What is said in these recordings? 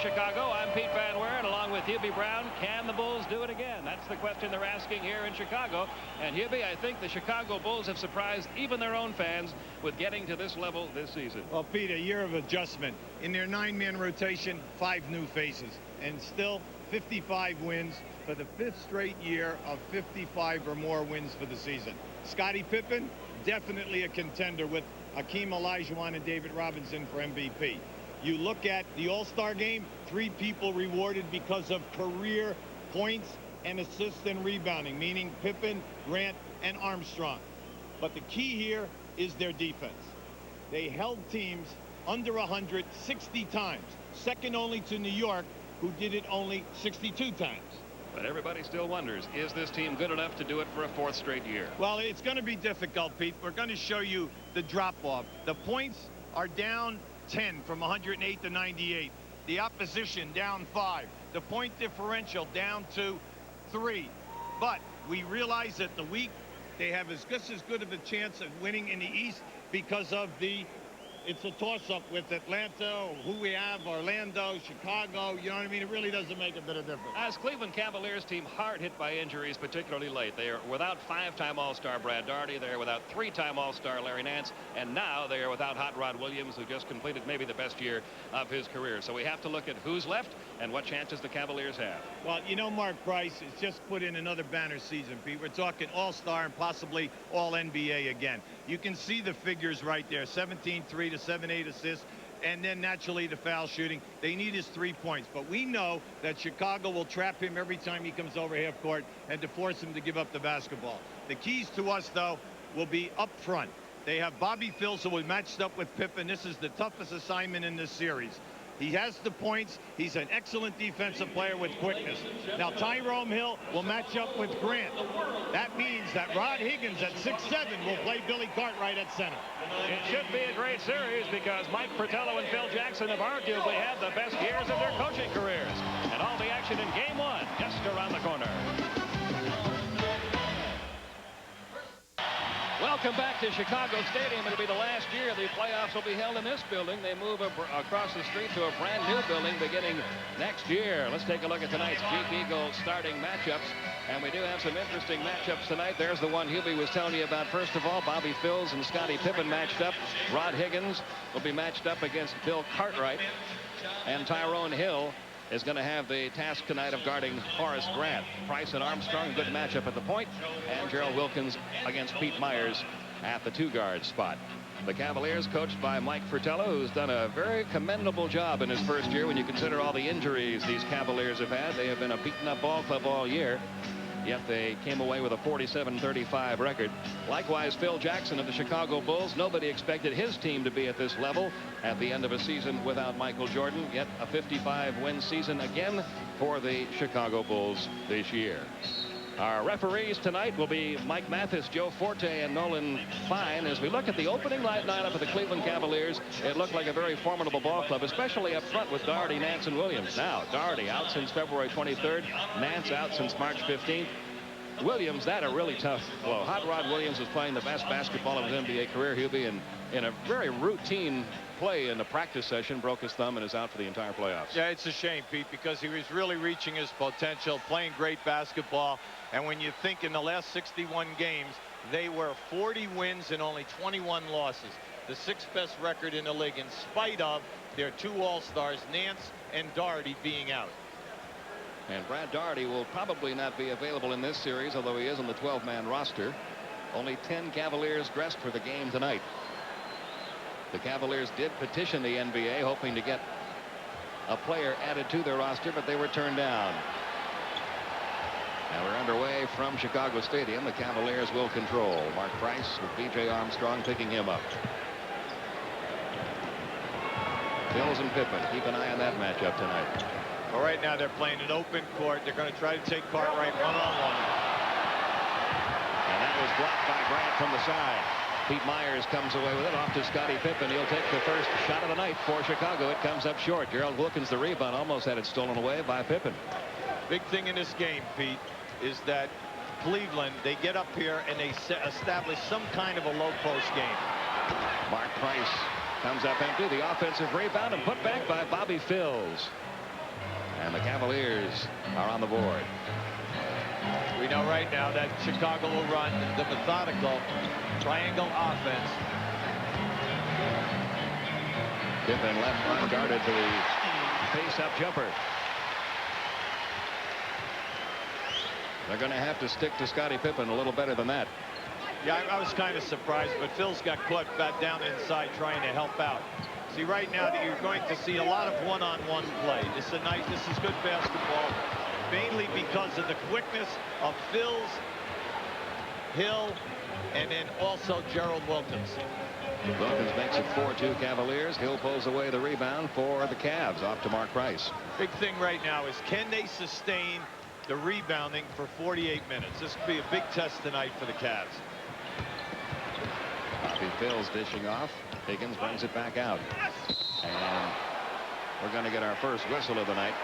Chicago. I'm Pete Van Weren along with Hubie Brown. Can the Bulls do it again? That's the question they're asking here in Chicago. And Hubie, I think the Chicago Bulls have surprised even their own fans with getting to this level this season. Well, Pete, a year of adjustment. In their 9-man rotation, 5 new faces. And still 55 wins for the 5th straight year of 55 or more wins for the season. Scottie Pippen, definitely a contender with Hakeem Olajuwon and David Robinson for MVP. You look at the All-Star game, 3 people rewarded because of career points and assists and rebounding, meaning Pippen, Grant, and Armstrong. But the key here is their defense. They held teams under 100 60 times, second only to New York, who did it only 62 times. But everybody still wonders, is this team good enough to do it for a 4th straight year? Well, it's going to be difficult, Pete. We're going to show you the drop-off. The points are down 10 from 108 to 98. The opposition down 5. The point differential down to 3. But we realize that the week they have just as good of a chance of winning in the East because of it's a toss-up with Atlanta, or who we have, Orlando, Chicago. You know what I mean? It really doesn't make a bit of difference. As Cleveland Cavaliers team hard hit by injuries, particularly late. They are without 5-time All-Star Brad Daugherty. They are without 3-time All-Star Larry Nance. And now they are without Hot Rod Williams, who just completed maybe the best year of his career. So we have to look at who's left and what chances the Cavaliers have. Well, you know, Mark Price has just put in another banner season, Pete. We're talking All-Star and possibly All-NBA again. You can see the figures right there. 17-3 to 7-8 assists, and then naturally the foul shooting. They need his 3 points, but we know that Chicago will trap him every time he comes over half court and to force him to give up the basketball. The keys to us, though, will be up front. They have Bobby Phills, who will be matched up with Pippen. This is the toughest assignment in this series. He has the points. He's an excellent defensive player with quickness. Now, Tyrone Hill will match up with Grant. That means that Rod Higgins at 6'7" will play Billy Cartwright at center. It should be a great series because Mike Fratello and Phil Jackson have arguably had the best years of their coaching careers. And all the action in Game 1 just around the corner. Welcome back to Chicago Stadium. It'll be the last year the playoffs will be held in this building. They move across the street to a brand new building beginning next year. Let's take a look at tonight's Jeep Eagles starting matchups. And we do have some interesting matchups tonight. There's the one Hubie was telling you about. First of all, Bobby Phills and Scottie Pippen matched up. Rod Higgins will be matched up against Bill Cartwright. And Tyrone Hill is going to have the task tonight of guarding Horace Grant. Price and Armstrong, good matchup at the point. And Gerald Wilkins against Pete Myers at the 2-guard spot. The Cavaliers, coached by Mike Fratello, who's done a very commendable job in his first year when you consider all the injuries these Cavaliers have had. They have been a beaten-up ball club all year, yet they came away with a 47-35 record. Likewise, Phil Jackson of the Chicago Bulls. Nobody expected his team to be at this level at the end of a season without Michael Jordan, yet a 55-win season again for the Chicago Bulls this year. Our referees tonight will be Mike Mathis, Joe Forte, and Nolan Fine. As we look at the opening night lineup of the Cleveland Cavaliers, it looked like a very formidable ball club, especially up front with Daugherty, Nance, and Williams. Now, Daugherty out since February 23rd, Nance out since March 15th. Williams, that a really tough blow. Hot Rod Williams was playing the best basketball of his NBA career, Hubie, and in a very routine play in the practice session, broke his thumb and is out for the entire playoffs. Yeah, it's a shame, Pete, because he was really reaching his potential, playing great basketball. And when you think in the last 61 games, they were 40 wins and only 21 losses. The 6th best record in the league, in spite of their 2 All-Stars, Nance and Daugherty, being out. And Brad Daugherty will probably not be available in this series, although he is on the 12-man roster. Only 10 Cavaliers dressed for the game tonight. The Cavaliers did petition the NBA, hoping to get a player added to their roster, but they were turned down. Now we're underway from Chicago Stadium. The Cavaliers will control. Mark Price with B.J. Armstrong picking him up. Phills and Pippen. Keep an eye on that matchup tonight. Well, right now they're playing an open court. They're going to try to take Cartwright one-on-one. And that was blocked by Grant from the side. Pete Myers comes away with it off to Scottie Pippen. He'll take the first shot of the night for Chicago. It comes up short. Gerald Wilkins, the rebound, almost had it stolen away by Pippen. Big thing in this game, Pete, is that Cleveland, they get up here and they establish some kind of a low post game. Mark Price comes up empty. The offensive rebound and put back by Bobby Phills. And the Cavaliers are on the board. We know right now that Chicago will run the methodical triangle offense. Pippen left unguarded for the face-up jumper. They're going to have to stick to Scottie Pippen a little better than that. Yeah, I was kind of surprised, but Phil's got caught back down inside trying to help out. See, right now that you're going to see a lot of one-on-one play. This is good basketball, mainly because of the quickness of Phil's, Hill, and then also Gerald Wilkins. Wilkins makes it 4-2 Cavaliers. Hill pulls away the rebound for the Cavs, off to Mark Price. Big thing right now is, can they sustain the rebounding for 48 minutes? This could be a big test tonight for the Cavs. Bobby Phil's dishing off. Higgins brings it back out. And we're going to get our first whistle of the night.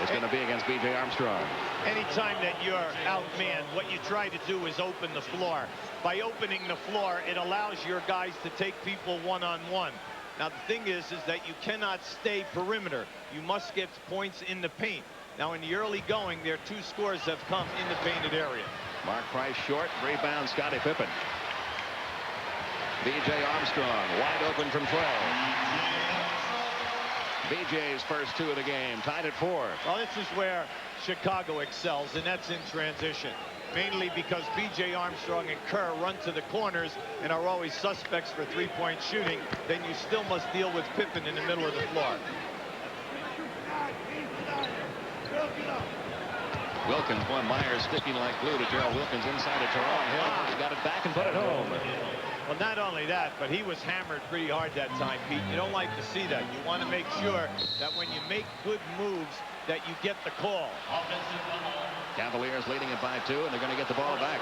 It's going to be against B.J. Armstrong. Anytime that you're outmanned, what you try to do is open the floor. By opening the floor, it allows your guys to take people one-on-one. Now, the thing is that you cannot stay perimeter. You must get points in the paint. Now, in the early going, their 2 scores have come in the painted area. Mark Price short. Rebound, Scottie Pippen. B.J. Armstrong wide open from 12. B.J.'s first 2 of the game, tied at 4. Well, this is where Chicago excels, and that's in transition. Mainly because B.J. Armstrong and Kerr run to the corners and are always suspects for 3-point shooting. Then you still must deal with Pippen in the middle of the floor. Wilkins, boy, Myers sticking like glue to Gerald Wilkins inside of Teron Hill. He got it back and put it home. Well, not only that, but he was hammered pretty hard that time, Pete. You don't like to see that. You want to make sure that when you make good moves, that you get the call. Cavaliers leading it by 2, and they're going to get the ball back.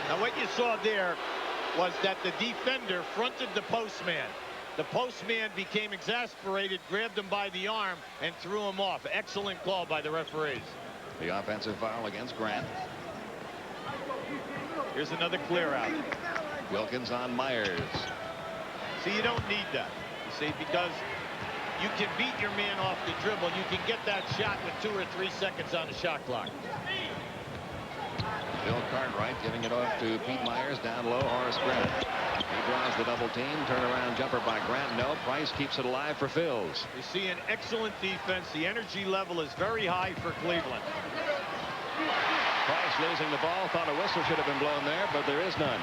Now, what you saw there was that the defender fronted the postman. The postman became exasperated, grabbed him by the arm, and threw him off. Excellent call by the referees. The offensive foul against Grant. Here's another clear out. Wilkins on Myers. See, you don't need that. You see, because you can beat your man off the dribble. You can get that shot with 2 or 3 seconds on the shot clock. Bill Cartwright giving it off to Pete Myers. Down low, Horace Grant. He draws the double team. Turnaround jumper by Grant. No. Price keeps it alive for Phils. You see an excellent defense. The energy level is very high for Cleveland. Price losing the ball. Thought a whistle should have been blown there, but there is none.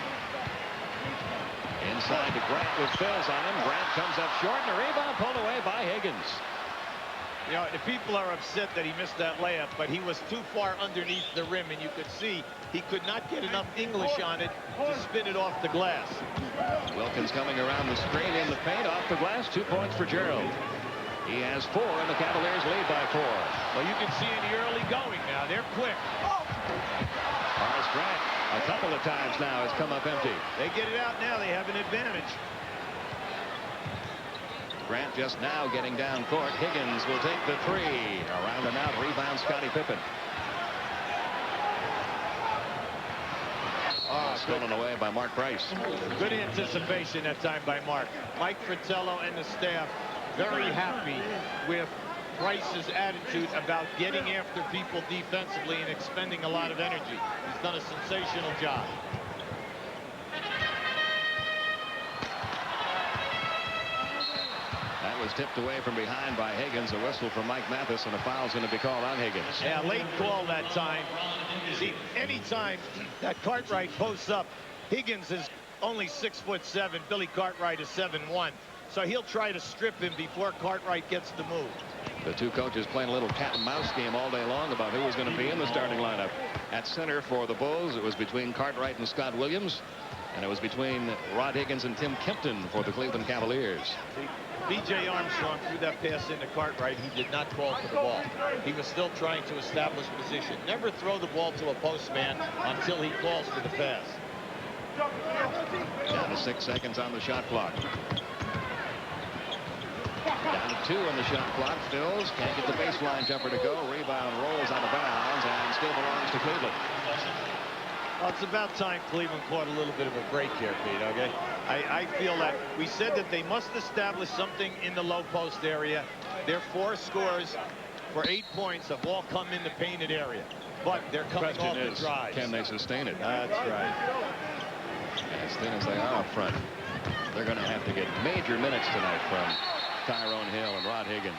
Inside to Grant with Phils on him. Grant comes up short, and a rebound pulled away by Higgins. You know, the people are upset that he missed that layup, but he was too far underneath the rim, and you could see he could not get enough English on it to spin it off the glass. Wilkins coming around the screen in the paint, off the glass. 2 points for Gerald. He has 4, and the Cavaliers lead by 4. Well, you can see in the early going now. They're quick. Horace Grant, a couple of times now, has come up empty. They get it out now. They have an advantage. Grant just now getting down court. Higgins will take the 3. Around and out. Rebound, Scottie Pippen. Stolen away by Mark Price. Good anticipation that time by Mark. Mike Fratello and the staff very happy with Price's attitude about getting after people defensively and expending a lot of energy. He's done a sensational job. That was tipped away from behind by Higgins. A whistle from Mike Mathis, and a foul's going to be called on Higgins. Yeah, late call that time. You see, any time that Cartwright posts up, Higgins is only 6'7". Billy Cartwright is 7'1". So he'll try to strip him before Cartwright gets the move. The 2 coaches playing a little cat and mouse game all day long about who was going to be in the starting lineup. At center for the Bulls, it was between Cartwright and Scott Williams. And it was between Rod Higgins and Tim Kempton for the Cleveland Cavaliers. B.J. Armstrong threw that pass into Cartwright. He did not call for the ball. He was still trying to establish position. Never throw the ball to a postman until he calls for the pass. Down to 6 seconds on the shot clock. Down to 2 on the shot clock. Phils can't get the baseline jumper to go. Rebound rolls out of bounds and still belongs to Cleveland. Well, it's about time Cleveland caught a little bit of a break here, Pete, okay? I feel that we said that they must establish something in the low post area. Their 4 scores for 8 points have all come in the painted area. But they're coming off the drives. Can they sustain it? That's right. As thin as they are up front, they're going to have to get major minutes tonight from Tyrone Hill and Rod Higgins.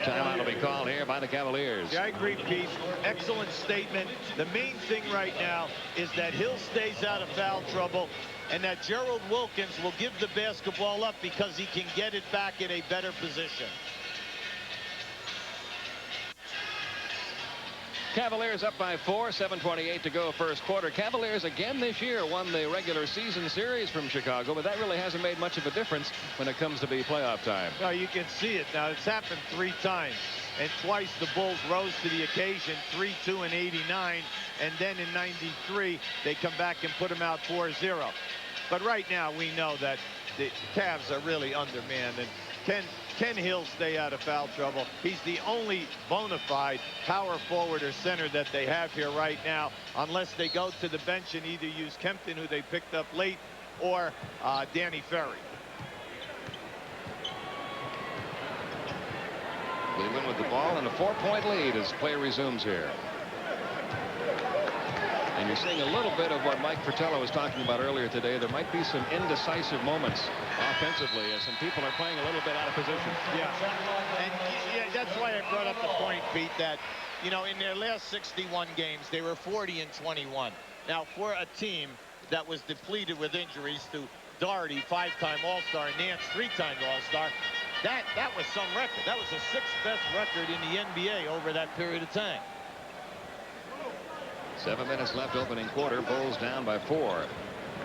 Timeout will be called here by the Cavaliers. Yeah, I agree, Pete. Excellent statement. The main thing right now is that Hill stays out of foul trouble and that Gerald Wilkins will give the basketball up because he can get it back in a better position. Cavaliers up by 4, 7:28 to go first quarter. Cavaliers again this year won the regular season series from Chicago, but that really hasn't made much of a difference when it comes to be playoff time. No, you can see it now. It's happened 3 times, and twice the Bulls rose to the occasion, 3-2 in '89, and then in '93 they come back and put them out 4-0. But right now we know that the Cavs are really undermanned, and Can Hill stay out of foul trouble? He's the only bona fide power forward or center that they have here right now, unless they go to the bench and either use Kempton, who they picked up late, or Danny Ferry. Cleveland with the ball and a 4-point lead as play resumes here. And you're seeing a little bit of what Mike Fratello was talking about earlier today. There might be some indecisive moments offensively as some people are playing a little bit out of position. Yeah, and yeah, that's why I brought up the point, Pete, that, you know, in their last 61 games, they were 40-21. Now, for a team that was depleted with injuries to Doherty, 5-time All-Star, Nance, 3-time All-Star, that was some record. That was the 6th best record in the NBA over that period of time. 7 minutes left opening quarter. Bulls down by 4.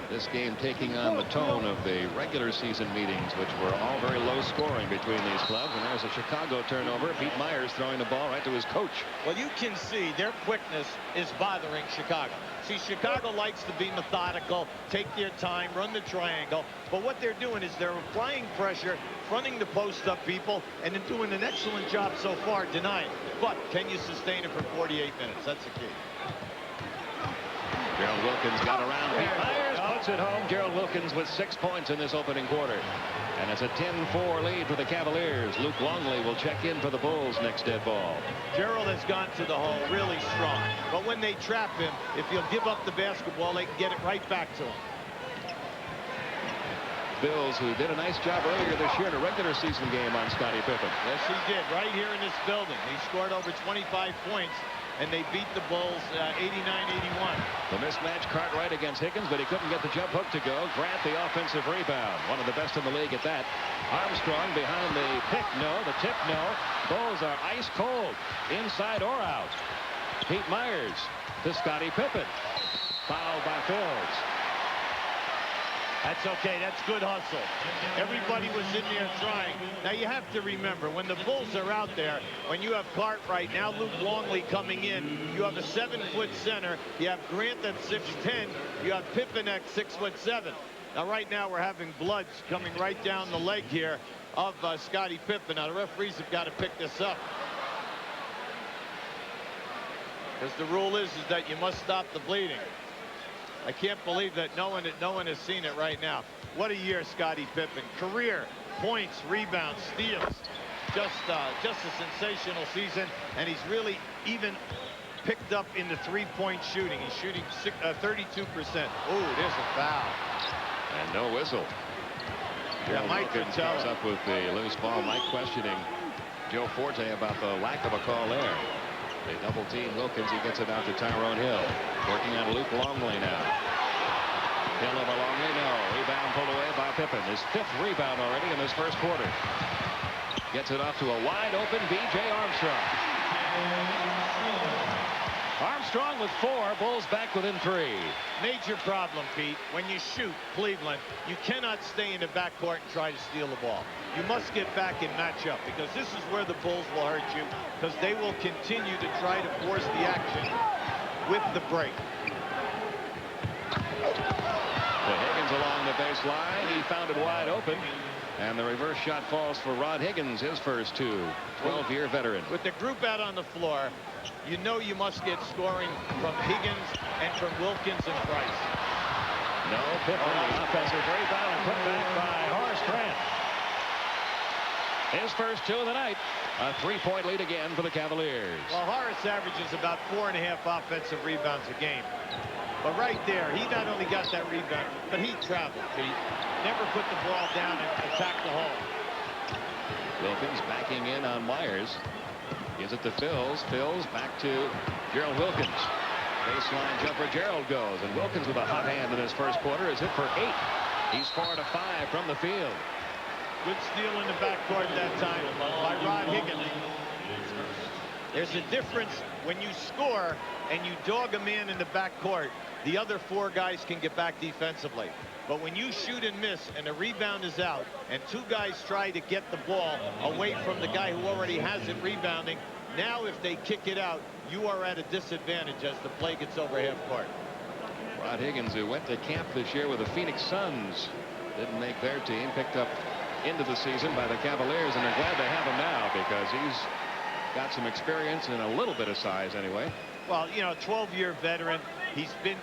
This game taking on the tone of the regular season meetings, which were all very low scoring between these clubs. And there's a Chicago turnover. Pete Myers throwing the ball right to his coach. Well, you can see their quickness is bothering Chicago. See, Chicago likes to be methodical, take their time, run the triangle. But what they're doing is they're applying pressure, fronting the post up people, and then doing an excellent job so far denying. But can you sustain it for 48 minutes? That's the key. Gerald Wilkins got around Pete Myers, puts it home. Gerald Wilkins with 6 points in this opening quarter. And it's a 10-4 lead for the Cavaliers. Luke Longley will check in for the Bulls next dead ball. Gerald has gone to the hole really strong. But when they trap him, if he'll give up the basketball, they can get it right back to him. Bills, who did a nice job earlier this year in a regular season game on Scottie Pippen. Yes, he did. Right here in this building. He scored over 25 points. And they beat the Bulls 89-81. The mismatch Cartwright against Higgins, but he couldn't get the jump hook to go. Grant the offensive rebound. One of the best in the league at that. Armstrong behind the pick, no. The tip, no. Bulls are ice cold, inside or out. Pete Myers to Scottie Pippen. Fouled by Phils. That's okay. That's good hustle. Everybody was in there trying. Now, you have to remember, when the Bulls are out there, when you have Cartwright, now Luke Longley coming in, you have a 7-foot center. You have Grant at 6'10". You have Pippen at 6'7". Now, right now, we're having bloods coming right down the leg here of Scottie Pippen. Now, the referees have got to pick this up. Because the rule is that you must stop the bleeding. I can't believe that no one has seen it right now. What a year, Scottie Pippen. Career points, rebounds, steals. Just a sensational season, and he's really even picked up in the three-point shooting. He's shooting 32%. Oh, there's a foul. And no whistle. Yeah, Mike comes up with the loose ball. Mike questioning Joe Forte about the lack of a call there. They double team Wilkins. He gets it out to Tyrone Hill. Working on Luke Longley now. Hill over Longley, no. Rebound pulled away by Pippen. His 5th rebound already in this first quarter. Gets it off to a wide open B.J. Armstrong. Armstrong with 4. Bulls back within 3. Major problem, Pete. When you shoot Cleveland, you cannot stay in the backcourt and try to steal the ball. You must get back and match up, because this is where the Bulls will hurt you, because they will continue to try to force the action with the break. To Higgins along the baseline. He found it wide open. And the reverse shot falls for Rod Higgins, his first 2. 12-year veteran. With the group out on the floor, you know you must get scoring from Higgins and from Wilkins and Price. No, Pippen, the offensive rebound, and put back by Horace Grant. His first 2 of the night. A 3-point lead again for the Cavaliers. Well, Horace averages about 4.5 offensive rebounds a game. But right there, he not only got that rebound, but he traveled, Pete. Never put the ball down and attacked the hole. Wilkins backing in on Myers. Gives it to Phils. Phils back to Gerald Wilkins. Baseline jumper, Gerald goes. And Wilkins with a hot hand in his first quarter is hit for 8. He's 4 out of 5 from the field. Good steal in the backcourt that time by Rod Higgins. There's a difference when you score and you dog a man in the backcourt. The other 4 guys can get back defensively. But when you shoot and miss and the rebound is out and 2 guys try to get the ball away from the guy who already has it rebounding, now if they kick it out, you are at a disadvantage as the play gets over half court. Rod Higgins, who went to camp this year with the Phoenix Suns, didn't make their team, picked up into the season by the Cavaliers, and they're glad they have him now because he's got some experience and a little bit of size anyway. Well, you know, 12-year veteran. He's been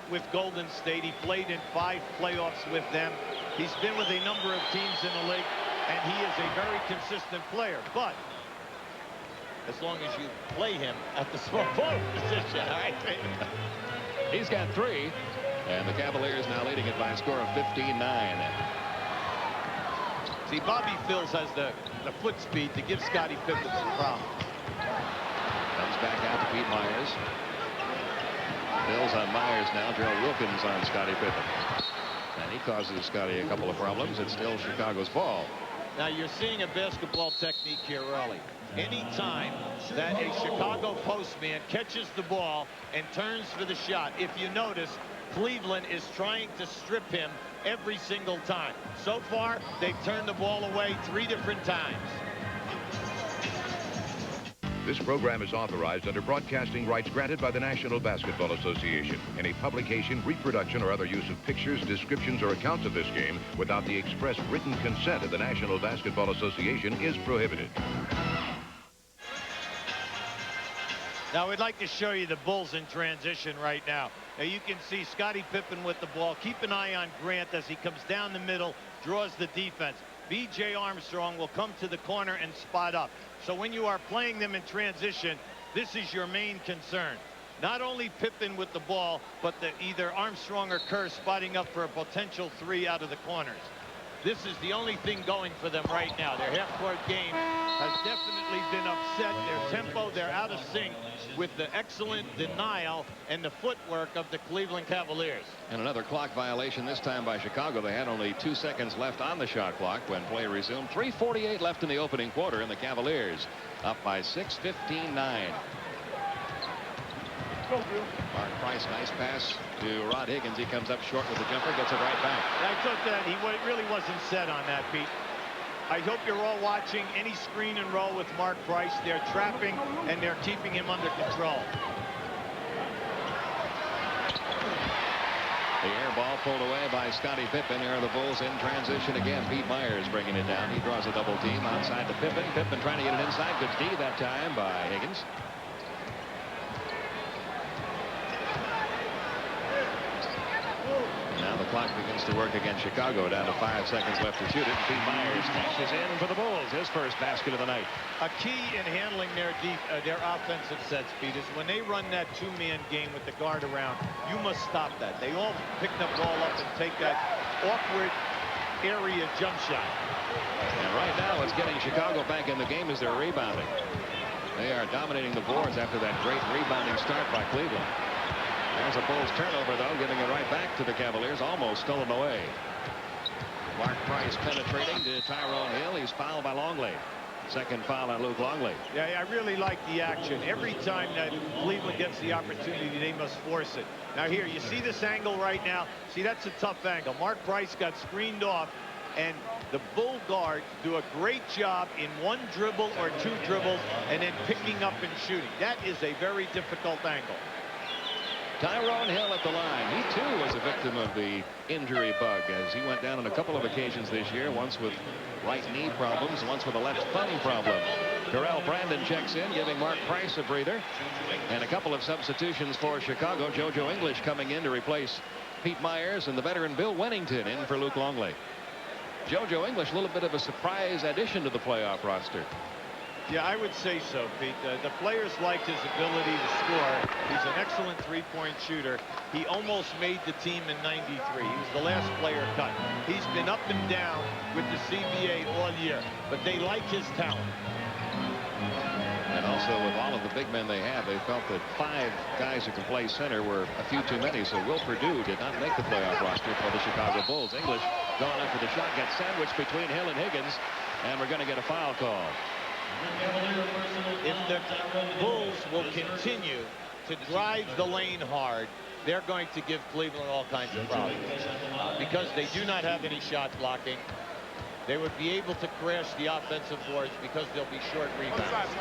with Golden State. He played in 5 playoffs with them. He's been with a number of teams in the league, and he is a very consistent player. But as long as you play him at the small forward position, all right? He's got 3, and the Cavaliers now leading it by a score of 15-9. See, Bobby Phils has the foot speed to give Scottie Pippen some problems. Comes back out to Pete Myers. Phils on Myers now. Gerald Wilkins on Scottie Pippen. And he causes Scottie a couple of problems. It's still Chicago's ball. Now you're seeing a basketball technique here early. Any time that a Chicago postman catches the ball and turns for the shot, if you notice, Cleveland is trying to strip him every single time. So far, they've turned the ball away 3 different times. This program is authorized under broadcasting rights granted by the National Basketball Association. Any publication, reproduction, or other use of pictures, descriptions, or accounts of this game without the express written consent of the National Basketball Association is prohibited. Now, we'd like to show you the Bulls in transition right now. Now, you can see Scottie Pippen with the ball. Keep an eye on Grant as he comes down the middle, draws the defense. B.J. Armstrong will come to the corner and spot up. So when you are playing them in transition, this is your main concern. Not only Pippen with the ball, but either Armstrong or Kerr spotting up for a potential 3 out of the corners. This is the only thing going for them right now. Their half-court game has definitely been upset. Their tempo, they're out of sync with the excellent denial and the footwork of the Cleveland Cavaliers. And another clock violation, this time by Chicago. They had only 2 seconds left on the shot clock when play resumed. 3:48 left in the opening quarter, and the Cavaliers up by 6, 15-9. Mark Price, nice pass to Rod Higgins. He comes up short with the jumper, gets it right back. I thought that he really wasn't set on that, Pete. I hope you're all watching any screen and roll with Mark Price. They're trapping and they're keeping him under control. The air ball pulled away by Scottie Pippen. Here are the Bulls in transition again. Pete Myers bringing it down. He draws a double team outside to Pippen. Pippen trying to get it inside. Good D that time by Higgins. Now the clock begins to work against Chicago. Down to 5 seconds left to shoot it. Pete Myers cashes in for the Bulls. His first basket of the night. A key in handling their offensive sets, Pete, is when they run that 2-man game with the guard around, you must stop that. They all pick the ball up and take that awkward area jump shot. And right now what's getting Chicago back in the game is their rebounding. They are dominating the boards after that great rebounding start by Cleveland. There's a Bulls turnover, though, giving it right back to the Cavaliers, almost stolen away. Mark Price penetrating to Tyrone Hill. He's fouled by Longley. Second foul on Luke Longley. Yeah, I really like the action. Every time that Cleveland gets the opportunity, they must force it. Now here, you see this angle right now? See, that's a tough angle. Mark Price got screened off, and the Bull guards do a great job in 1 dribble or 2 dribbles and then picking up and shooting. That is a very difficult angle. Tyrone Hill at the line. He, too, was a victim of the injury bug as he went down on a couple of occasions this year, once with right knee problems, once with a left thumb problem. Terrell Brandon checks in, giving Mark Price a breather. And a couple of substitutions for Chicago. JoJo English coming in to replace Pete Myers, and the veteran Bill Wennington in for Luke Longley. JoJo English, a little bit of a surprise addition to the playoff roster. Yeah, I would say so, Pete. The players liked his ability to score. He's an excellent three-point shooter. He almost made the team in '93. He was the last player cut. He's been up and down with the CBA all year, but they like his talent. And also, with all of the big men they have, they felt that 5 guys who can play center were a few too many. So Will Perdue did not make the playoff roster for the Chicago Bulls. English going up for the shot, gets sandwiched between Hill and Higgins, and we're going to get a foul call. If the Bulls will continue to drive the lane hard, they're going to give Cleveland all kinds of problems. Because they do not have any shot blocking, they would be able to crash the offensive boards because they'll be short rebounds.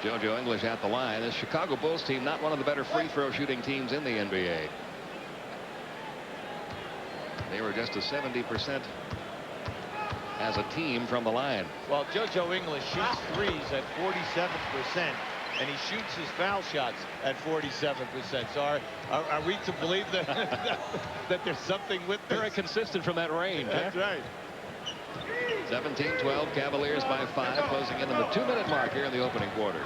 JoJo English at the line. This Chicago Bulls team, not one of the better free throw shooting teams in the NBA. They were just a 70% as a team from the line. Well, JoJo English shoots threes at 47%, and he shoots his foul shots at 47%. So are we to believe that that there's something with this? Very consistent from that range. That's right. 17-12, Cavaliers by 5, closing in on the 2-minute mark here in the opening quarter.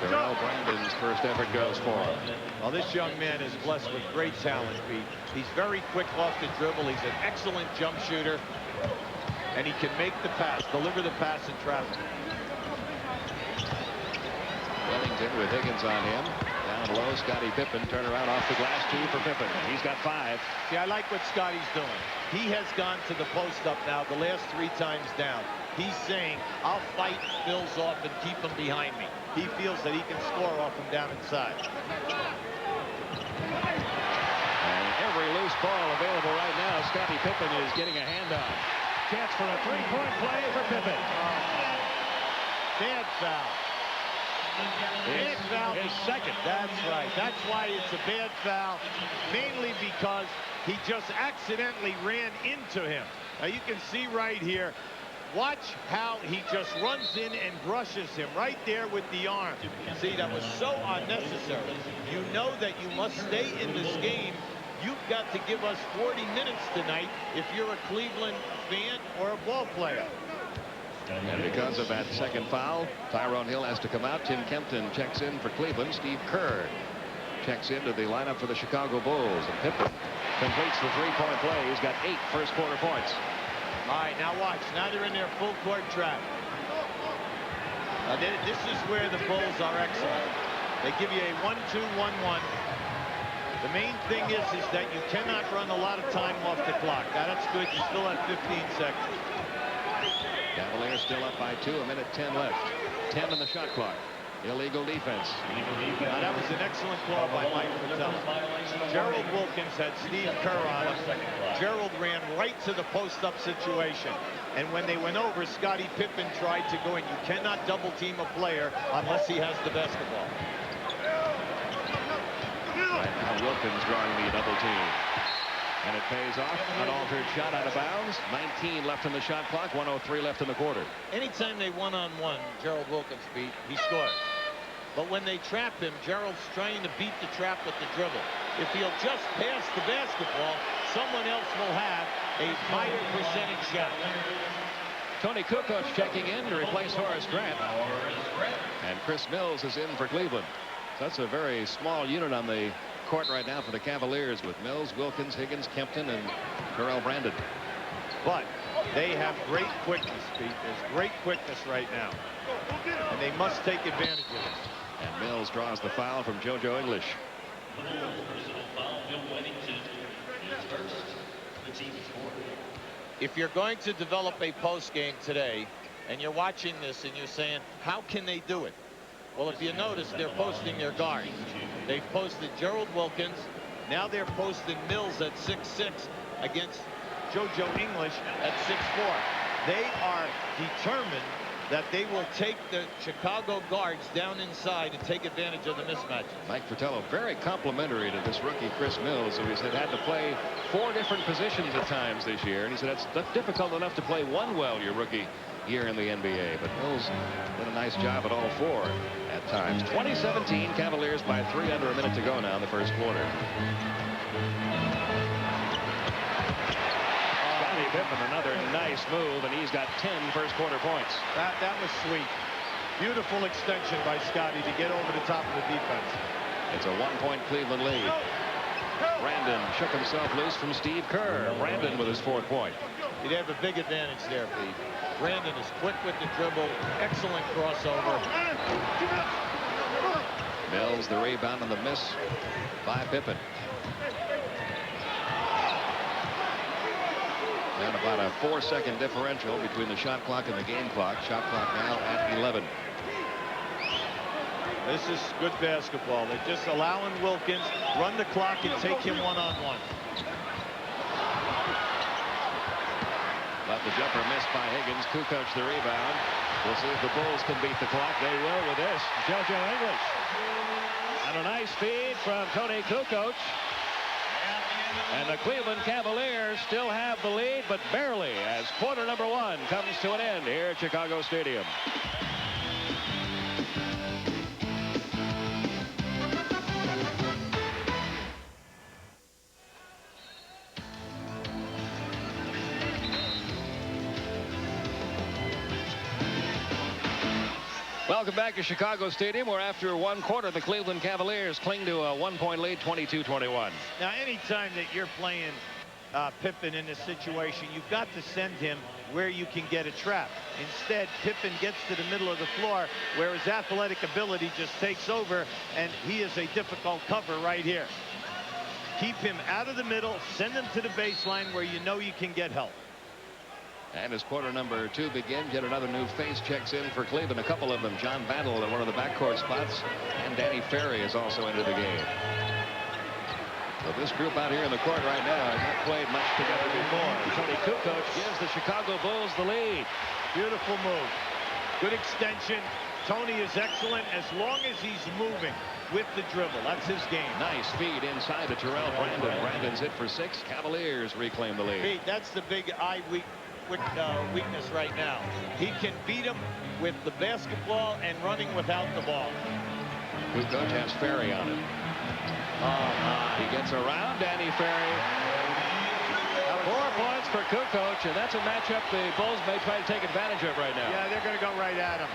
Terrell Brandon's first effort goes for him. Well, this young man is blessed with great talent, Pete. He's very quick off the dribble. He's an excellent jump shooter, and he can make the pass, deliver the pass in traffic. Wellington with Higgins on him. Down low, Scottie Pippen, turn around off the glass, 2 for Pippen. He's got 5. See, I like what Scottie's doing. He has gone to the post up now the last 3 times down. He's saying, I'll fight Bills off and keep him behind me. He feels that he can score off him down inside. And every loose ball available right now, Scottie Pippen is getting a handoff. Chance for a 3-point play for Pippen. Bad foul. Bad foul. His second. That's right. That's why it's a bad foul, mainly because he just accidentally ran into him. Now you can see right here. Watch how he just runs in and brushes him right there with the arm. See, that was so unnecessary. You know that you must stay in this game. You've got to give us 40 minutes tonight if you're a Cleveland fan or a ball player. And because of that second foul, Tyrone Hill has to come out. Tim Kempton checks in for Cleveland. Steve Kerr checks into the lineup for the Chicago Bulls. And Pippen completes the 3-point play. He's got 8 first quarter points. All right, now watch. Now they're in their full court trap. This is where the Bulls are excellent. They give you a 1-2-1-1. The main thing is that you cannot run a lot of time off the clock. Now that's good. You still have 15 seconds. Cavaliers still up by 2, 1:10 left. 10 on the shot clock. Illegal defense. Now that was an excellent call by Mike Patel. Gerald Wilkins had Steve Kerr on him. Gerald ran right to the post-up situation. And when they went over, Scottie Pippen tried to go in. You cannot double-team a player unless he has the basketball. Right now, Wilkins drawing the double team. And it pays off. Unaltered shot out of bounds. 19 left on the shot clock. 1:03 left in the quarter. Anytime they one-on-one, Gerald Wilkins beat, he scores. But when they trap him, Gerald's trying to beat the trap with the dribble. If he'll just pass the basketball, someone else will have a higher percentage shot. Tony Kukoc checking in to replace Horace Grant. And Chris Mills is in for Cleveland. So that's a very small unit on the court right now for the Cavaliers with Mills, Wilkins, Higgins, Kempton, and Terrell Brandon. But they have great quickness, Pete. There's great quickness right now. And they must take advantage of it. And Mills draws the foul from JoJo English. If you're going to develop a post game today and you're watching this and you're saying, how can they do it? Well, if you notice, they're posting their guards. They've posted Gerald Wilkins. Now they're posting Mills at 6'6" against JoJo English at 6'4". They are determined that they will take the Chicago guards down inside and take advantage of the mismatches. Mike Fratello very complimentary to this rookie Chris Mills, who he said had to play 4 different positions at times this year. And he said it's difficult enough to play one well your rookie year in the NBA. But Mills did a nice job at all 4 at times. 2017 Cavaliers by 3 under a minute to go now in the first quarter. nice move, and he's got 10 first quarter points. That was sweet. Beautiful extension by Scottie to get over the top of the defense. It's a 1-point Cleveland lead. Brandon shook himself loose from Steve Kerr. Brandon with his 4th point. He'd have a big advantage there, Pete. Brandon is quick with the dribble. Excellent crossover. Mills the rebound on the miss by Pippen. And about a 4-second differential between the shot clock and the game clock. Shot clock now at 11. This is good basketball. They're just allowing Wilkins run the clock and take him one-on-one. But the jumper missed by Higgins. Kukoc the rebound. We'll see if the Bulls can beat the clock. They will with this. JoJo English. And a nice feed from Tony Kukoc. And the Cleveland Cavaliers still have the lead, but barely, as quarter number 1 comes to an end here at Chicago Stadium. Welcome back to Chicago Stadium, where after 1 quarter, the Cleveland Cavaliers cling to a 1-point lead, 22-21. Now, anytime that you're playing Pippen in this situation, you've got to send him where you can get a trap. Instead, Pippen gets to the middle of the floor, where his athletic ability just takes over, and he is a difficult cover right here. Keep him out of the middle, send him to the baseline where you know you can get help. And as quarter number 2 begins, yet another new face checks in for Cleveland. A couple of them. John Battle at one of the backcourt spots, and Danny Ferry is also into the game. So this group out here in the court right now has not played much together before. Tony Kukoc gives the Chicago Bulls the lead. Beautiful move. Good extension. Tony is excellent as long as he's moving with the dribble. That's his game. Nice feed inside to Terrell Brandon. Brandon's hit for 6. Cavaliers reclaim the lead. Pete, that's the big weakness right now. He can beat him with the basketball and running without the ball. Kukoc has Ferry on him. He gets around Danny Ferry. 4 points for Kukoc, and that's a matchup the Bulls may try to take advantage of right now. Yeah, they're going to go right at him.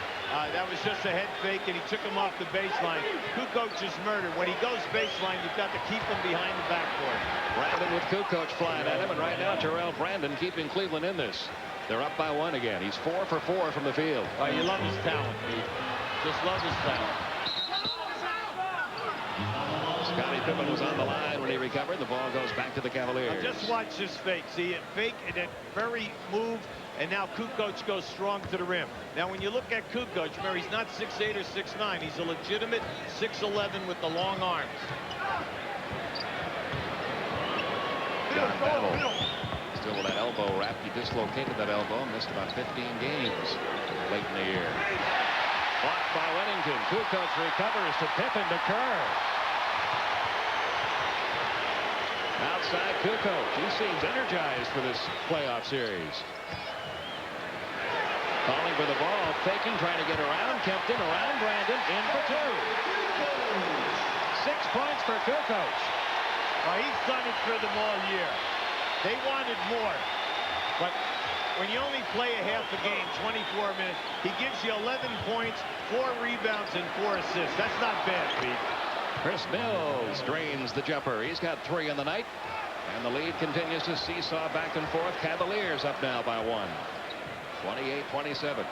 That was just a head fake, and he took him off the baseline. Kukoc is murdered. When he goes baseline, you've got to keep him behind the backboard. Brandon with Kukoc flying at him, and right now Terrell Brandon keeping Cleveland in this. They're up by 1 again. He's 4 for 4 from the field. You love his talent, Pete. Just love his talent. Scottie Pippen was on the line when he recovered. The ball goes back to the Cavaliers. Now just watch this fake. See it fake and then very move, and now Kukoc goes strong to the rim. Now when you look at Kukoc, remember he's not 6'8" or 6'9". He's a legitimate 6'11" with the long arms. John Battle still with that elbow wrap. He dislocated that elbow, missed about 15 games late in the year. Blocked by Whittington. Kukoc recovers to Pippen to Kerr. Outside Kukoc. He seems energized for this playoff series. Calling for the ball, faking, trying to get around Kempton, around Brandon, in for 2. 6 points for Kukoc. He's done it for them all year. They wanted more, but when you only play a half a game, 24 minutes, he gives you 11 points, 4 rebounds, and 4 assists. That's not bad, Pete. Chris Mills drains the jumper. He's got 3 in the night, and the lead continues to seesaw back and forth. Cavaliers up now by 1. 28-27.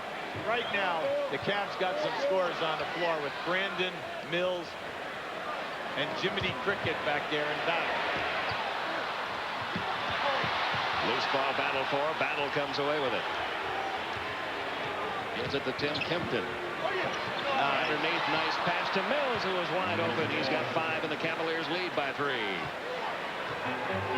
Right now, the Cavs got some scores on the floor with Brandon, Mills, and Jiminy Cricket back there in Battle. Loose ball, Battle for. Battle comes away with it. Gives it to Tim Kempton. Underneath, nice pass to Mills, who was wide open. He's got 5, and the Cavaliers lead by 3.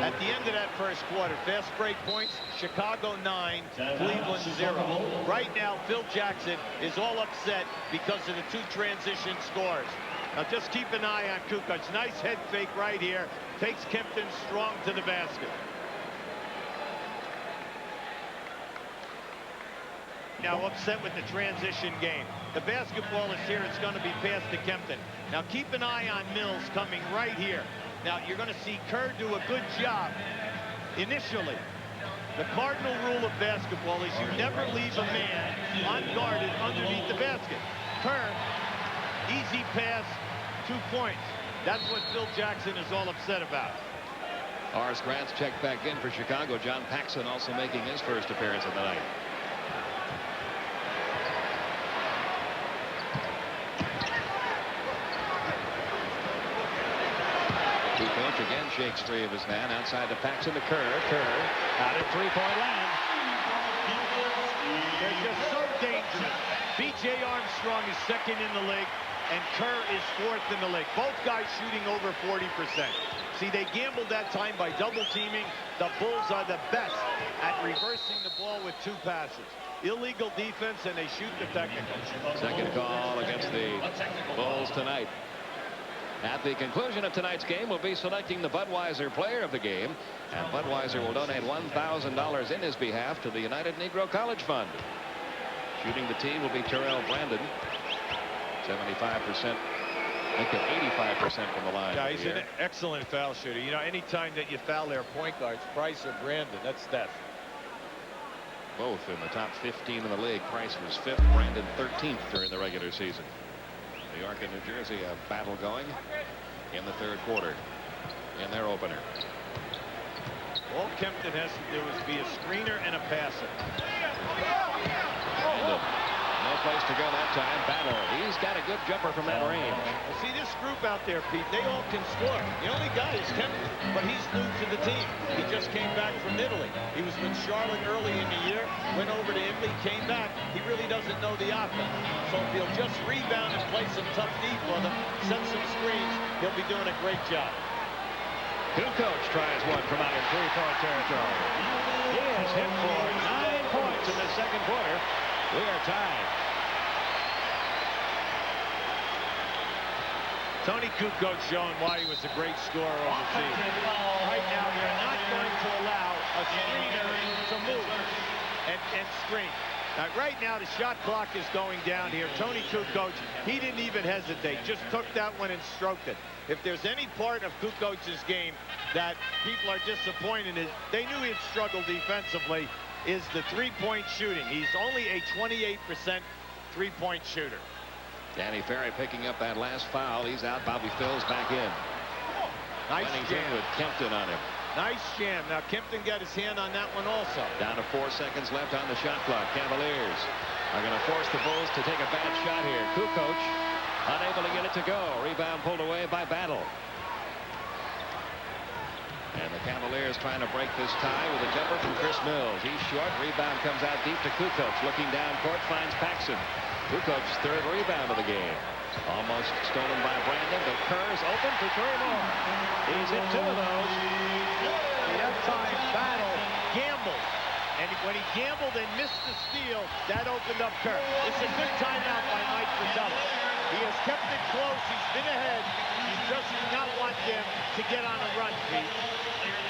At the end of that first quarter, fast break points, Chicago 9, Cleveland 0. Right now, Phil Jackson is all upset because of the 2 transition scores. Now just keep an eye on Kukoc. Nice head fake right here. Takes Kempton strong to the basket. Now upset with the transition game. The basketball is here. It's going to be passed to Kempton. Now keep an eye on Mills coming right here. Now you're going to see Kerr do a good job initially. The cardinal rule of basketball is you never leave a man unguarded underneath the basket. Kerr, easy pass, 2 points. That's what Phil Jackson is all upset about. Horace Grant's checked back in for Chicago. John Paxson also making his first appearance of the night. Kukoc again shakes free of his man. Outside to Paxson to Kerr. Kerr out at three-point land. They're just so dangerous. B.J. Armstrong is second in the league, and Kerr is fourth in the league. Both guys shooting over 40%. See, they gambled that time by double teaming. The Bulls are the best at reversing the ball with 2 passes. Illegal defense, and they shoot the technical. Second call against the Bulls tonight. At the conclusion of tonight's game, we'll be selecting the Budweiser player of the game, and Budweiser will donate $1,000 in his behalf to the United Negro College Fund. Shooting the tee will be Terrell Brandon. 75%. I think at 85% from the line. Yeah, he's an excellent foul shooter. You know, anytime that you foul their point guards, Price or Brandon, that's death. Both in the top 15 in the league. Price was 5th, Brandon 13th during the regular season. New York and New Jersey, a battle going in the third quarter in their opener. All Kempton has to do is be a screener and a passer. No place to go that time. Battle. He's got a good jumper from that range. Well, see this group out there, Pete, they all can score. The only guy is Kempton, but he's new to the team. He just came back from Italy. He was with Charlotte early in the year, went over to Italy, came back. He really doesn't know the offense. So if he'll just rebound and play some tough D for them, set some screens, he'll be doing a great job. Kukoc tries one from out in three-point territory. He has hit for 9 points in the second quarter. We are tied. Tony Kukoc showing why he was a great scorer overseas. Right now, you're not going to allow a screener to move and screen. Now, right now, the shot clock is going down here. Tony Kukoc, he didn't even hesitate. Just took that one and stroked it. If there's any part of Kukoc's game that people are disappointed in, they knew he'd struggle defensively, is the three-point shooting. He's only a 28% three-point shooter. Danny Ferry picking up that last foul. He's out. Bobby Phil's back in. Nice jam with Kempton on him. Nice jam. Now Kempton got his hand on that one also. Down to 4 seconds left on the shot clock. Cavaliers are going to force the Bulls to take a bad shot here. Kukoc unable to get it to go. Rebound pulled away by Battle. And the Cavaliers trying to break this tie with a jumper from Chris Mills. He's short. Rebound comes out deep to Kukoc. Looking down court, finds Paxson. Kukoc's third rebound of the game. Almost stolen by Brandon, but Kerr's open for 3 more. He's hit 2 of those. That time Battle gambled. And when he gambled and missed the steal, that opened up Kerr. It's a good timeout by Mike Fratello. He has kept it close. He's been ahead. He does not want them to get on a run, Pete.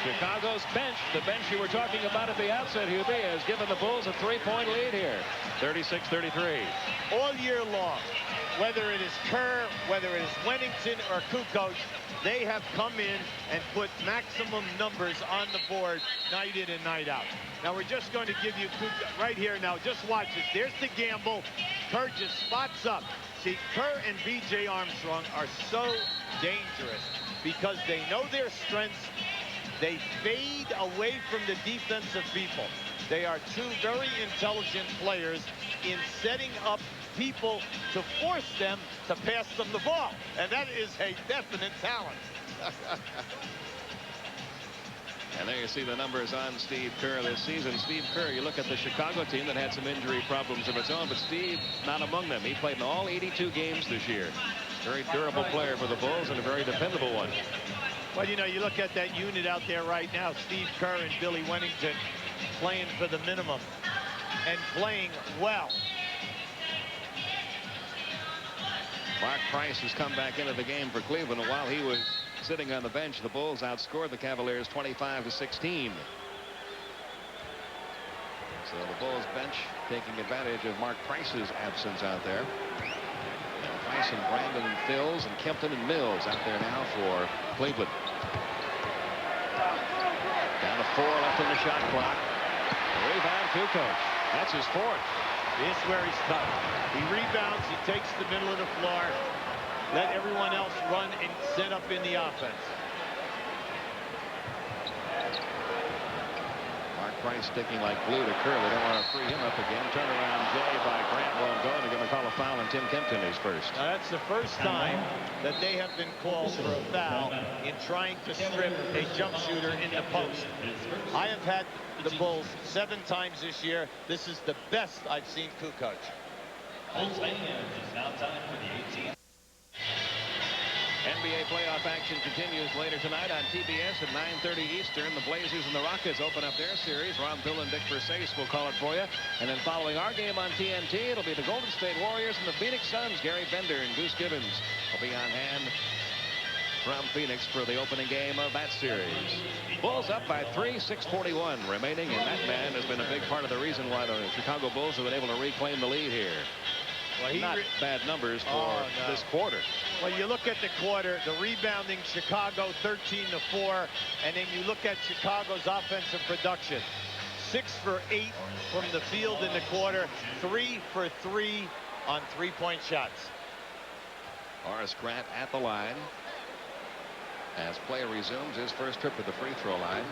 Chicago's bench, the bench you were talking about at the outset, Hubie, has given the Bulls a 3-point lead here. 36-33. All year long, whether it is Kerr, whether it is Wennington or Kukoc, they have come in and put maximum numbers on the board night in and night out. Now we're just going to give you Kukoc right here now. Just watch this. There's the gamble. Kerr just spots up. See, Kerr and B.J. Armstrong are so dangerous because they know their strengths. They fade away from the defensive people. They are 2 very intelligent players in setting up people to force them to pass them the ball. And that is a definite talent. And there you see the numbers on Steve Kerr this season. Steve Kerr, you look at the Chicago team that had some injury problems of its own, but Steve not among them. He played in all 82 games this year. Very durable player for the Bulls and a very dependable one. Well, you know, you look at that unit out there right now, Steve Kerr and Billy Wennington playing for the minimum and playing well. Mark Price has come back into the game for Cleveland, and while he was sitting on the bench, the Bulls outscored the Cavaliers 25-16. So the Bulls bench taking advantage of Mark Price's absence out there. And Price and Brandon and Phils and Kempton and Mills out there now for Cleveland. Down to 4 left in the shot clock. Rebound, Kukoc. That's his fourth. This is where he's tough. He rebounds, he takes the middle of the floor. Let everyone else run and set up in the offense. Mark Price sticking like glue to Kerr. They don't want to free him up again. Turnaround Jay by Grant won't go. They're going to call a foul, and Tim Kempton is first. Now that's the first time that they have been called for a foul in trying to strip a jump shooter in the post. I have had the Bulls 7 times this year. This is the best I've seen Kukoc. NBA playoff action continues later tonight on TBS at 9:30 Eastern. The Blazers and the Rockets open up their series. Ron Thill and Dick Versace will call it for you. And then following our game on TNT, it'll be the Golden State Warriors and the Phoenix Suns. Gary Bender and Goose Gibbons will be on hand from Phoenix for the opening game of that series. Bulls up by 3, 6:41 remaining, and that man has been a big part of the reason why the Chicago Bulls have been able to reclaim the lead here. Well, not bad numbers for this quarter. Well, you look at the quarter, the rebounding, Chicago 13-4, and then you look at Chicago's offensive production. 6 for 8 from the field in the quarter, 3 for 3 on three-point shots. Horace Grant at the line as play resumes his first trip to the free throw line.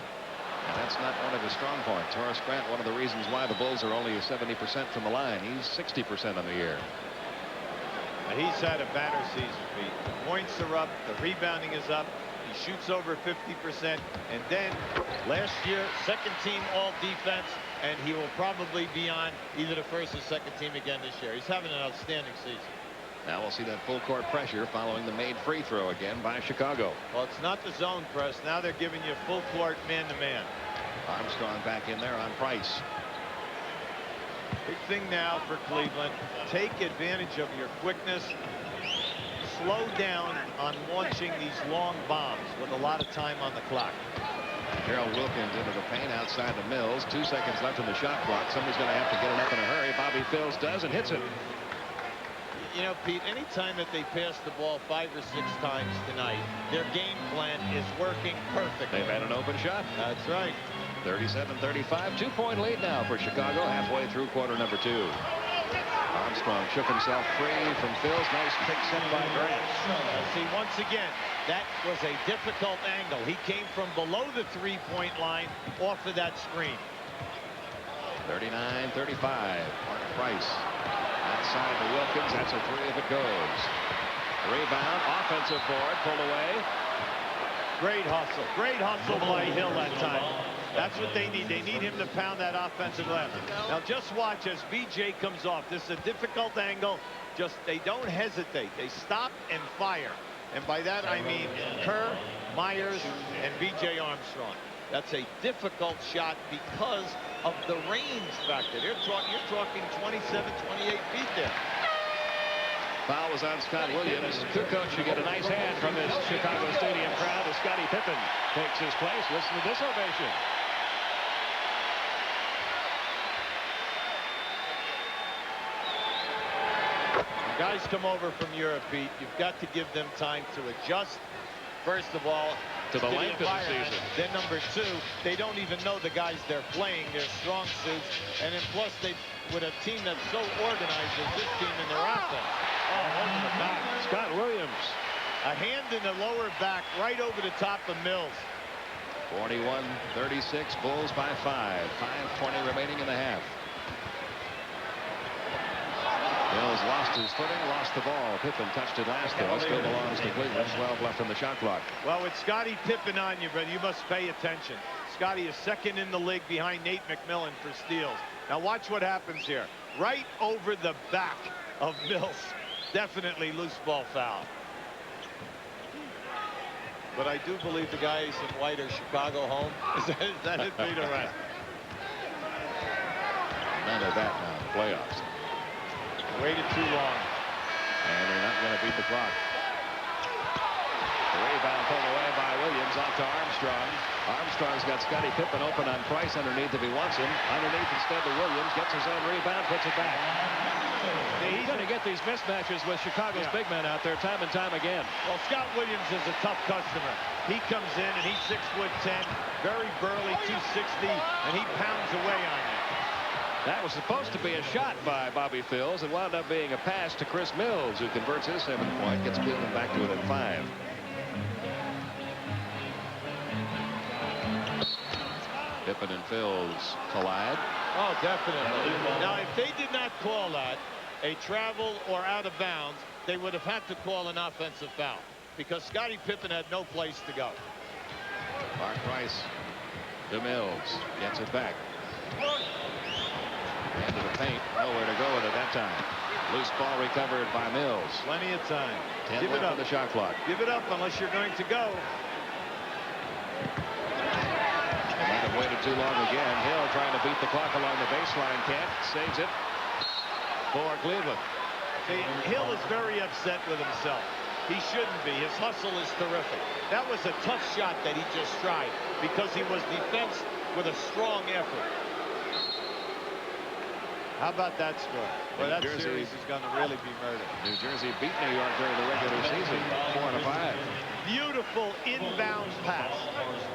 And that's not one of his strong points. Horace Grant, one of the reasons why the Bulls are only 70% from the line. He's 60% on the year. He's had a banner season, Pete. The points are up, the rebounding is up, he shoots over 50%, and then last year, second team all defense, and he will probably be on either the first or second team again this year. He's having an outstanding season. Now we'll see that full court pressure following the made free throw again by Chicago. Well, it's not the zone press. Now they're giving you full court man-to-man. Armstrong back in there on Price. Big thing now for Cleveland. Take advantage of your quickness. Slow down on launching these long bombs with a lot of time on the clock. Harold Wilkins into the paint outside the Mills. 2 seconds left in the shot clock. Somebody's going to have to get it up in a hurry. Bobby Phills does and hits it. You know, Pete, anytime that they pass the ball 5 or 6 times tonight, their game plan is working perfectly. They've had an open shot. That's right. 37-35, 2-point lead now for Chicago halfway through quarter number 2. Armstrong shook himself free from Phil's. Nice pick set by Grant. See, once again, that was a difficult angle. He came from below the 3-point line off of that screen. 39-35. Mark Price outside to Wilkins. That's a 3 if it goes. Rebound, offensive board, pulled away. Great hustle by Hill that time. That's what they need. They need him to pound that offensive left. Now just watch as BJ comes off. This is a difficult angle. Just they don't hesitate. They stop and fire. And by that I mean Kerr, Myers, and BJ Armstrong. That's a difficult shot because of the range factor. You're talking 27, 28 feet there. Foul was on Scott Williams. Kukoc should get a nice hand from this Chicago Stadium crowd as Scottie Pippen takes his place. Listen to this ovation. When guys come over from Europe, Pete, you've got to give them time to adjust. First of all, to the length of the season. Then number 2, they don't even know the guys they're playing, their strong suits. And then plus, with a team that's so organized as this team in their offense. Oh, over the back. Scott Williams. A hand in the lower back, right over the top of Mills. 41-36, Bulls by 5. 5:20 remaining in the half. Mills lost his footing, lost the ball. Pippen touched it last, though. Still belongs to Cleveland. 12 left on the shot clock. Well, with Scottie Pippen on you, but you must pay attention. Scottie is second in the league behind Nate McMillan for steals. Now watch what happens here. Right over the back of Mills. Definitely loose ball foul. But I do believe the guys in white are Chicago home. Is that it, Peter? Right. None of that now in the playoffs. Waited too long. And they're not going to beat the clock. The rebound pulled away by Williams off to Armstrong. Armstrong's got Scottie Pippen open on Price underneath if he wants him. Underneath instead to Williams. Gets his own rebound, puts it back. He's going to get these mismatches with Chicago's big men out there time and time again. Well, Scott Williams is a tough customer. He comes in and he's 6'10", very burly, 260, and he pounds away on you. That was supposed to be a shot by Bobby Phills. It wound up being a pass to Chris Mills, who converts his 7th point, gets Cleveland back to within 5. Pippen and Phills collide. Oh, definitely. Now, if they did not call that a travel or out of bounds, they would have had to call an offensive foul because Scottie Pippen had no place to go. Mark Price to Mills. Gets it back. Into the paint. Nowhere to go with it that time. Loose ball recovered by Mills. Plenty of time. 10 Give it left up. on the shot clock. Give it up unless you're going to go. They might have waited too long again. Hill trying to beat the clock along the baseline. Can't. Saves it for Cleveland. See, Hill is very upset with himself. He shouldn't be. His hustle is terrific. That was a tough shot that he just tried because he was defensed with a strong effort. How about that score? Well, that series is going to really be murdered. New Jersey beat New York during the regular season, 4-5. Beautiful inbounds pass,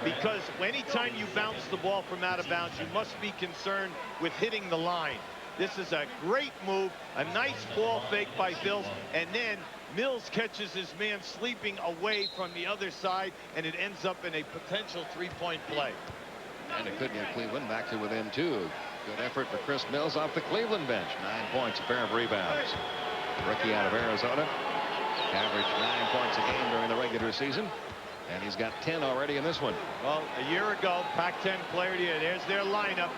because anytime you bounce the ball from out of bounds, you must be concerned with hitting the line. This is a great move, a nice ball fake by Phills, and then Mills catches his man sleeping away from the other side, and it ends up in a potential three-point play. And it could get Cleveland back to within 2. Good effort for Chris Mills off the Cleveland bench. 9 points, a pair of rebounds. Rookie out of Arizona. Averaged 9 points a game during the regular season. And he's got 10 already in this one. Well, a year ago, Pac-10 player of the year. There's their lineup.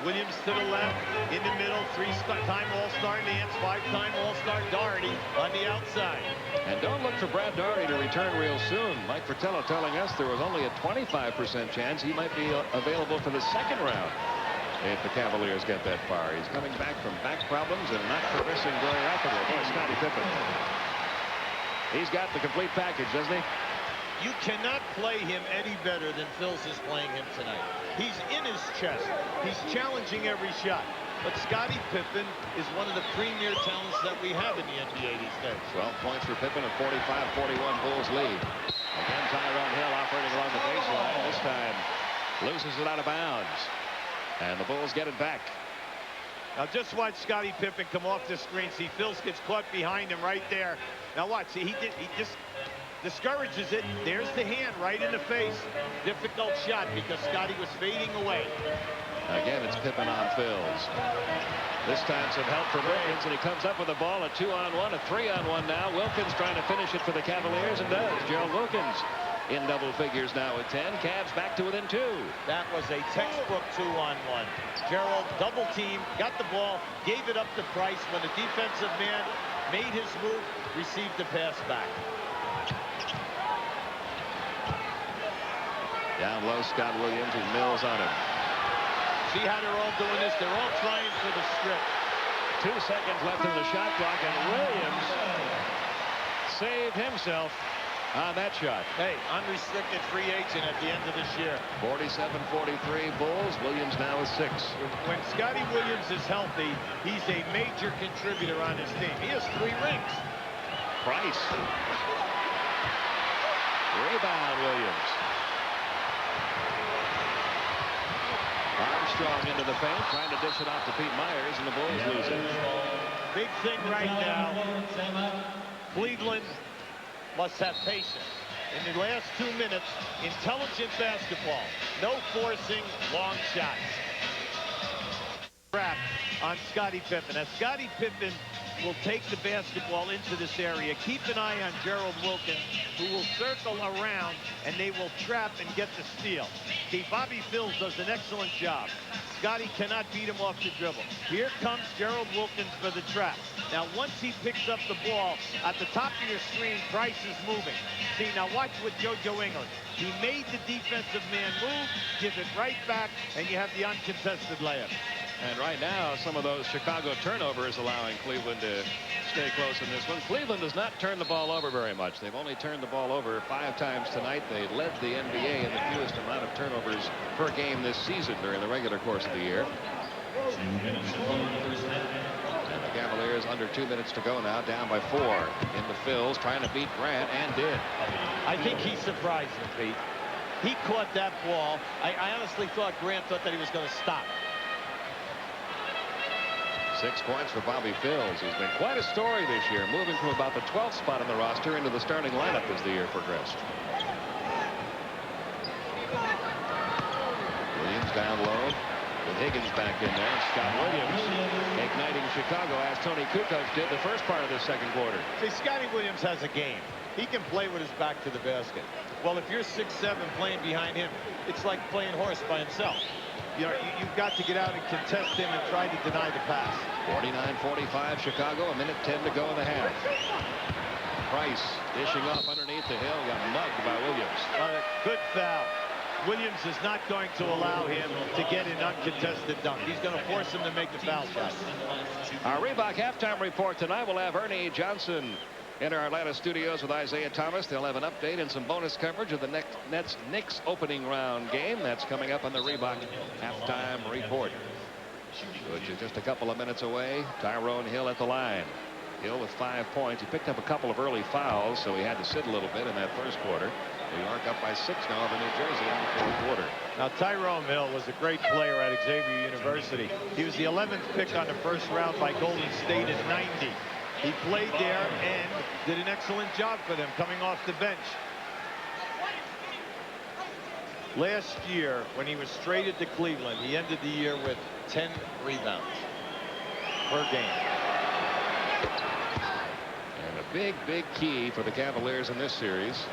Williams to the left, in the middle, 3-time All-Star Nance, 5-time All-Star Doherty on the outside. And don't look for Brad Doherty to return real soon. Mike Fratello telling us there was only a 25% chance he might be available for the second round if the Cavaliers get that far. He's coming back from back problems and not progressing very rapidly. Boy, Scottie Pippen. He's got the complete package, doesn't he? You cannot play him any better than Phills is playing him tonight. He's in his chest. He's challenging every shot. But Scottie Pippen is one of the premier talents that we have in the NBA these days. 12 points for Pippen, a 45-41 Bulls lead. Again, Tyrone Hill operating along the baseline. This time loses it out of bounds. And the Bulls get it back. Now just watch Scottie Pippen come off the screen. See, Phills gets caught behind him right there. Now watch. See, he just discourages it. There's the hand right in the face. Difficult shot because Scottie was fading away. Again, it's Pippen on Phills. This time some help from Wilkins, and he comes up with a ball, a 2-on-1, a 3-on-1 now. Wilkins trying to finish it for the Cavaliers, and does. Gerald Wilkins in double figures now with 10. Cavs back to within 2. That was a textbook 2-on-1. Gerald double team, got the ball, gave it up to Price when the defensive man made his move, received the pass back. Down low, Scott Williams with Mills on him. See how they're all doing this? They're all trying for the strip. 2 seconds left in the shot clock, and Williams saved himself on that shot. Hey, unrestricted free agent at the end of this year. 47-43 Bulls. Williams now is 6. When Scottie Williams is healthy, he's a major contributor on his team. He has 3 rings. Price. Rebound, Williams. Armstrong into the paint, trying to dish it off to Pete Myers, and the Bulls lose it. Big thing right now. Cleveland must have patience. In the last 2 minutes, intelligent basketball. No forcing long shots. Trap on Scottie Pippen. As Scottie Pippen will take the basketball into this area. Keep an eye on Gerald Wilkins, who will circle around, and they will trap and get the steal. See, Bobby Phills does an excellent job. Scottie cannot beat him off the dribble. Here comes Gerald Wilkins for the trap. Now, once he picks up the ball, at the top of your screen, Price is moving. See, now watch with JoJo Ingles. He made the defensive man move, give it right back, and you have the uncontested layup. And right now, some of those Chicago turnovers allowing Cleveland to stay close in this one. Cleveland does not turn the ball over very much. They've only turned the ball over 5 times tonight. They led the NBA in the fewest amount of turnovers per game this season during the regular course of the year. And the Cavaliers under 2 minutes to go now, down by 4. Into Phills, trying to beat Grant, and did. I think he surprised him, Pete. He caught that ball. I honestly thought Grant thought that he was going to stop. 6 points for Bobby Phills, who's been quite a story this year, moving from about the 12th spot in the roster into the starting lineup as the year progressed. Williams down low with Higgins back in there. Scott Williams igniting Chicago as Tony Kukoc did the first part of the second quarter. See, Scottie Williams has a game. He can play with his back to the basket. Well, if you're 6'7" playing behind him, it's like playing horse by himself. You know, you've got to get out and contest him and try to deny the pass. 49-45 Chicago, a minute 10 to go in the half. Price dishing off underneath the hill, got mugged by Williams. Good foul. Williams is not going to allow him to get an uncontested dunk. He's going to force him to make the foul shot. Our Reebok halftime report tonight will have Ernie Johnson in our Atlanta studios with Isaiah Thomas. They'll have an update and some bonus coverage of the Knicks opening round game. That's coming up on the Reebok halftime report, which is just a couple of minutes away. Tyrone Hill at the line. Hill with 5 points. He picked up a couple of early fouls, so he had to sit a little bit in that first quarter. New York up by 6 now over New Jersey in the fourth quarter. Now, Tyrone Hill was a great player at Xavier University. He was the 11th pick on the first round by Golden State in '90. He played there and did an excellent job for them coming off the bench. Last year, when he was traded to Cleveland, he ended the year with 10 rebounds per game. And a big key for the Cavaliers in this series,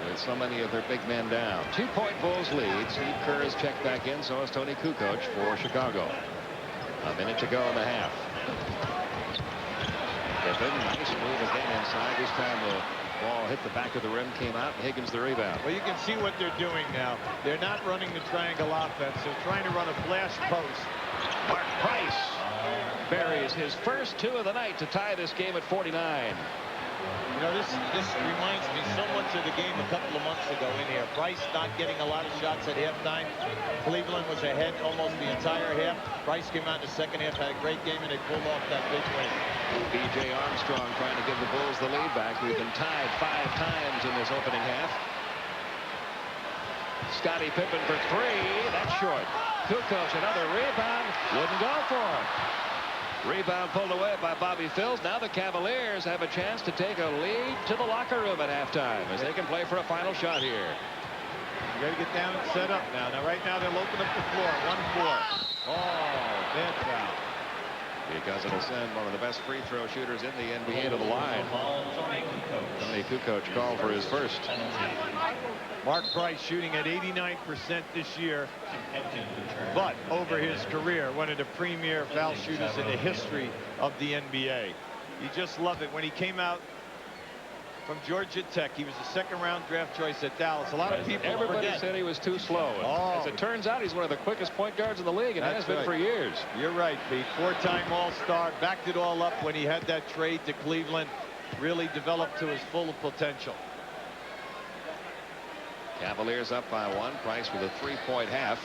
with so many of their big men down. 2-point Bulls lead. Steve Kerr is checked back in, so is Tony Kukoc for Chicago. A minute to go in the half. Pippen, nice move again inside. This time the ball hit the back of the rim, came out, and Higgins the rebound. Well, you can see what they're doing now. They're not running the triangle offense. They're trying to run a flash post. Mark Price buries his first 2 of the night to tie this game at 49. You know, this reminds me so much of the game a couple of months ago in here. Price not getting a lot of shots at halftime. Cleveland was ahead almost the entire half. Price came out in the second half, had a great game, and they pulled off that big win. B.J. Armstrong trying to give the Bulls the lead back. We've been tied 5 times in this opening half. Scottie Pippen for 3. That's short. Kukoc another rebound. Wouldn't go for it. Rebound pulled away by Bobby Phills. Now the Cavaliers have a chance to take a lead to the locker room at halftime as they can play for a final shot here. You got to get down and set up now. Now, right now, they'll open up the floor. 1-4. Oh, bad foul. Because it'll send one of the best free throw shooters in the NBA to the line. Tony Kukoc called for his first. Mark Price shooting at 89% this year, but over his career, one of the premier foul shooters in the history of the NBA. You just love it. When he came out from Georgia Tech, he was a second-round draft choice at Dallas. A lot of people Everybody forget. said he was too slow. As it turns out, he's one of the quickest point guards in the league, and has been for years. You're right, Pete. 4-time All-Star, backed it all up when he had that trade to Cleveland. Really developed to his full potential. Cavaliers up by 1. Price with a 3-point half.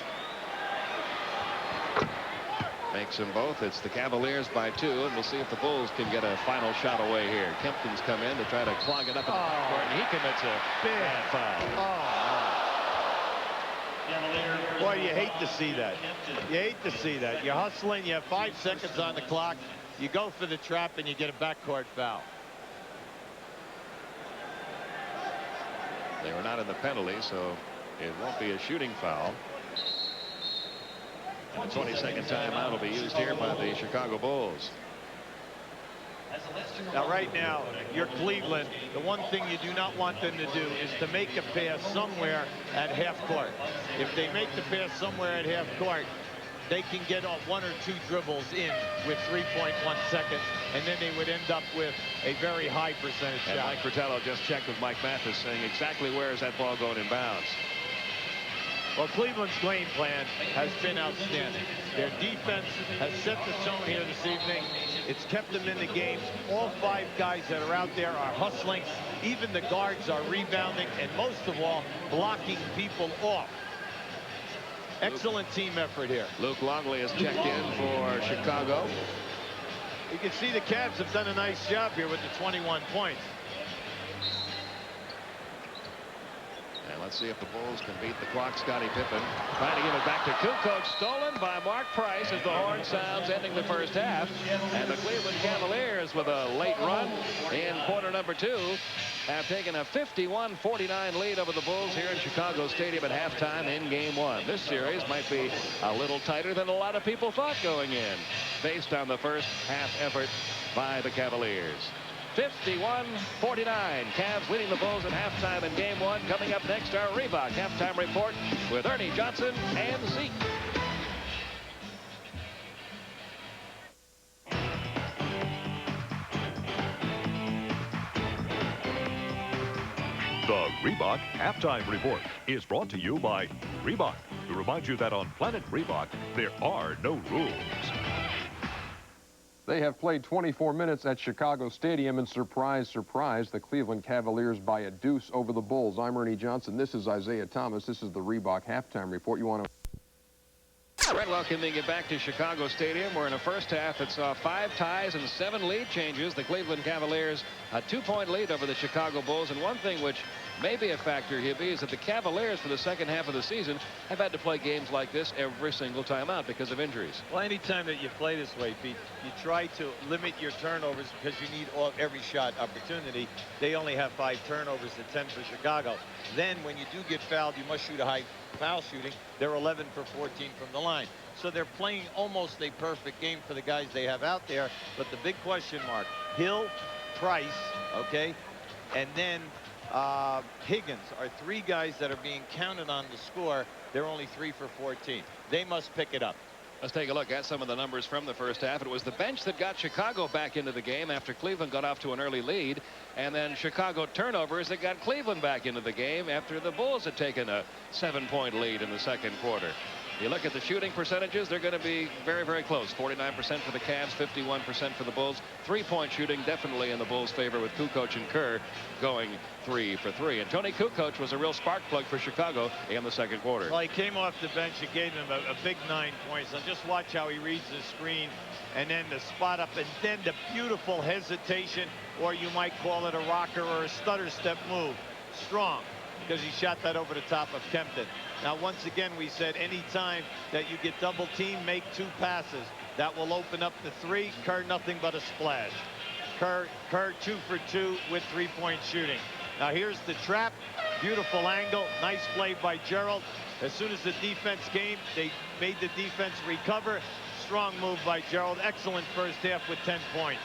Makes them both. It's the Cavaliers by 2, and we'll see if the Bulls can get a final shot away here. Kempton's come in to try to clog it up in the court, and he commits a bad foul. Boy, you hate to see that. You hate to see that. You're hustling. You have 5 seconds on the clock. You go for the trap, and you get a backcourt foul. They were not in the penalty, so it won't be a shooting foul. And a 20-second timeout will be used here by the Chicago Bulls. Now, right now, you're Cleveland. The one thing you do not want them to do is to make a pass somewhere at half court. If they make the pass somewhere at half court, they can get off 1 or 2 dribbles in with 3.1 seconds, and then they would end up with a very high percentage shot. And Mike Fratello just checked with Mike Mathis, saying exactly where is that ball going in bounds. Well, Cleveland's game plan has been outstanding. Their defense has set the tone here this evening. It's kept them in the game. All 5 guys that are out there are hustling. Even the guards are rebounding, and most of all, blocking people off. Excellent team effort here. Luke Longley has checked in for Chicago. You can see the Cavs have done a nice job here with the 21 points. And let's Let's see if the Bulls can beat the clock. Scottie Pippen trying to give it back to Kukoc. Stolen by Mark Price as the horn sounds, ending the first half. And the Cleveland Cavaliers, with a late run in quarter number 2, have taken a 51-49 lead over the Bulls here in Chicago Stadium at halftime in Game 1. This series might be a little tighter than a lot of people thought going in, based on the first half effort by the Cavaliers. 51-49. Cavs leading the Bulls at halftime in Game 1. Coming up next, our Reebok halftime report with Ernie Johnson and Zeke. The Reebok Halftime Report is brought to you by Reebok, to remind you that on Planet Reebok, there are no rules. They have played 24 minutes at Chicago Stadium, and surprise, surprise, the Cleveland Cavaliers by a deuce over the Bulls. I'm Ernie Johnson. This is Isaiah Thomas. This is the Reebok Halftime Report. You want to... Red welcoming you back to Chicago Stadium. We're in a first half that saw 5 ties and 7 lead changes. The Cleveland Cavaliers a 2-point lead over the Chicago Bulls. And one thing which may be a factor, Hibby, is that the Cavaliers for the second half of the season have had to play games like this every single time out because of injuries. Well, anytime that you play this way, Pete, you try to limit your turnovers because you need every shot opportunity. They only have 5 turnovers to 10 for Chicago. Then when you do get fouled, you must shoot a high foul shooting. They're 11 for 14 from the line. So they're playing almost a perfect game for the guys they have out there. But the big question mark, Hill, Price, okay, and then Higgins are 3 guys that are being counted on to score. They're only 3 for 14. They must pick it up. Let's take a look at some of the numbers from the first half. It was the bench that got Chicago back into the game after Cleveland got off to an early lead. And then Chicago turnovers that got Cleveland back into the game after the Bulls had taken a 7-point lead in the second quarter. You look at the shooting percentages, they're going to be very, very close. 49% for the Cavs, 51% for the Bulls. 3-point shooting definitely in the Bulls' favor, with Kukoc and Kerr going 3 for 3. And Tony Kukoc was a real spark plug for Chicago in the second quarter. Well, he came off the bench and gave him a big 9 points. And just watch how he reads the screen, and then the spot up, and then the beautiful hesitation, or you might call it a rocker or a stutter step move. Strong, because he shot that over the top of Kempton. Now, once again, we said any time that you get double teamed, make 2 passes. That will open up the 3. Kerr, nothing but a splash. Kerr 2 for 2 with 3-point shooting. Now, here's the trap. Beautiful angle. Nice play by Gerald. As soon as the defense came, they made the defense recover. Strong move by Gerald. Excellent first half with 10 points.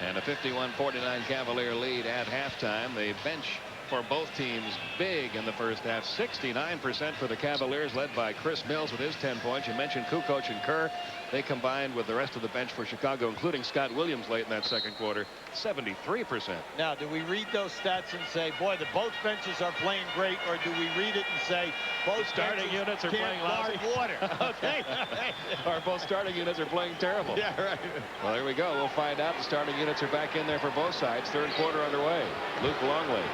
And a 51-49 Cavalier lead at halftime. The bench for both teams big in the first half. 69% for the Cavaliers, led by Chris Mills with his 10 points. You mentioned Kukoc and Kerr. They combined with the rest of the bench for Chicago, including Scott Williams late in that second quarter. 73%. Now, do we read those stats and say, boy, both benches are playing great, or do we read it and say both starting units are playing lousy? Water. Okay. Or both starting units are playing terrible. Yeah, right. Well, there we go. We'll find out. The starting units are back in there for both sides. Third quarter underway. Luke Longley.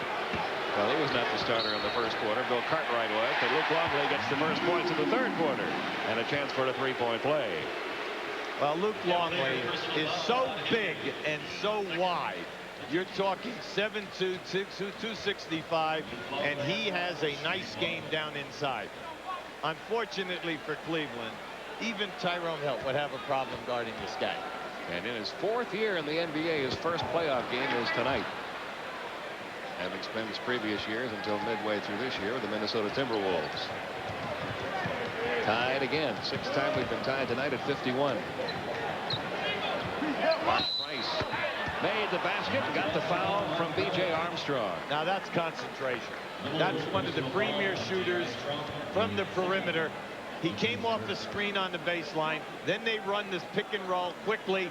Well, he was not the starter in the first quarter. Bill Cartwright was, but Luke Longley gets the first points in the third quarter, and a chance for a 3-point play. Well, Luke Longley is so big and so wide. You're talking 7'2", 265, and he has a nice game down inside. Unfortunately for Cleveland, even Tyrone Hill would have a problem guarding this guy. And in his 4th year in the NBA, his first playoff game is tonight, having spent his previous years until midway through this year with the Minnesota Timberwolves. Tied again. 6th time we've been tied tonight at 51. Price made the basket, got the foul from B.J. Armstrong. Now that's concentration. That's one of the premier shooters from the perimeter. He came off the screen on the baseline. Then they run this pick and roll quickly.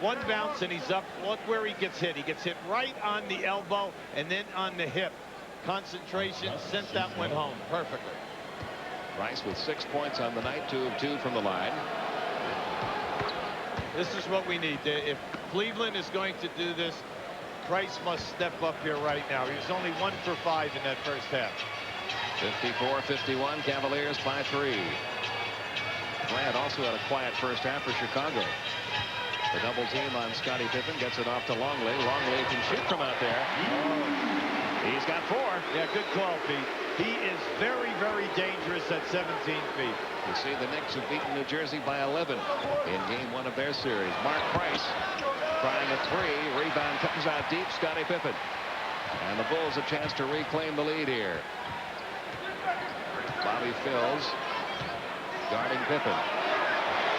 One bounce and he's up. Look where he gets hit. He gets hit right on the elbow and then on the hip. Concentration, sent that one home perfectly. Price with 6 points on the night, 2 of 2 from the line. This is what we need. If Cleveland is going to do this, Price must step up here right now. He was only 1 for 5 in that first half. 54-51, Cavaliers by 3. Grant also had a quiet first half for Chicago. The double team on Scottie Pippen gets it off to Longley. Longley can shoot from out there. He's got 4. Yeah, good call, Pete. He is very, very dangerous at 17 feet. You see the Knicks have beaten New Jersey by 11 in game 1 of their series. Mark Price trying a 3. Rebound comes out deep. Scottie Pippen. And the Bulls a chance to reclaim the lead here. Bobby Phills guarding Pippen.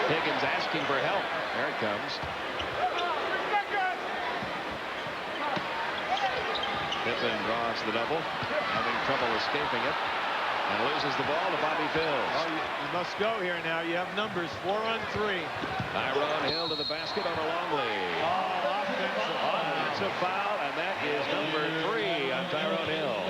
Higgins asking for help. There it comes. Pippen draws the double, having trouble escaping it, and loses the ball to Bobby Phills. Oh, you must go here now. You have numbers 4 on 3. Tyrone Hill to the basket on a Longley. Oh, offensive. Offensive foul, and that is number 3 on Tyrone Hill.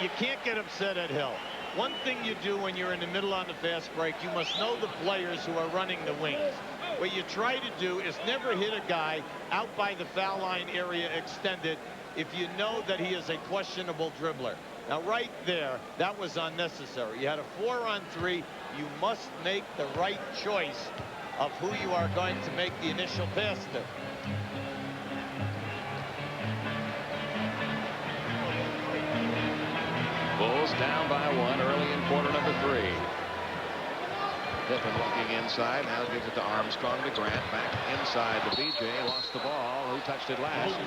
You can't get upset at Hill. One thing you do when you're in the middle on the fast break, you must know the players who are running the wings. What you try to do is never hit a guy out by the foul line area extended if you know that he is a questionable dribbler. Now, right there, that was unnecessary. You had a 4 on 3. You must make the right choice of who you are going to make the initial pass to. Bulls down by 1 early in quarter number 3. Pippen looking inside, now gives it to Armstrong to Grant, back inside to BJ, lost the ball. Who touched it last?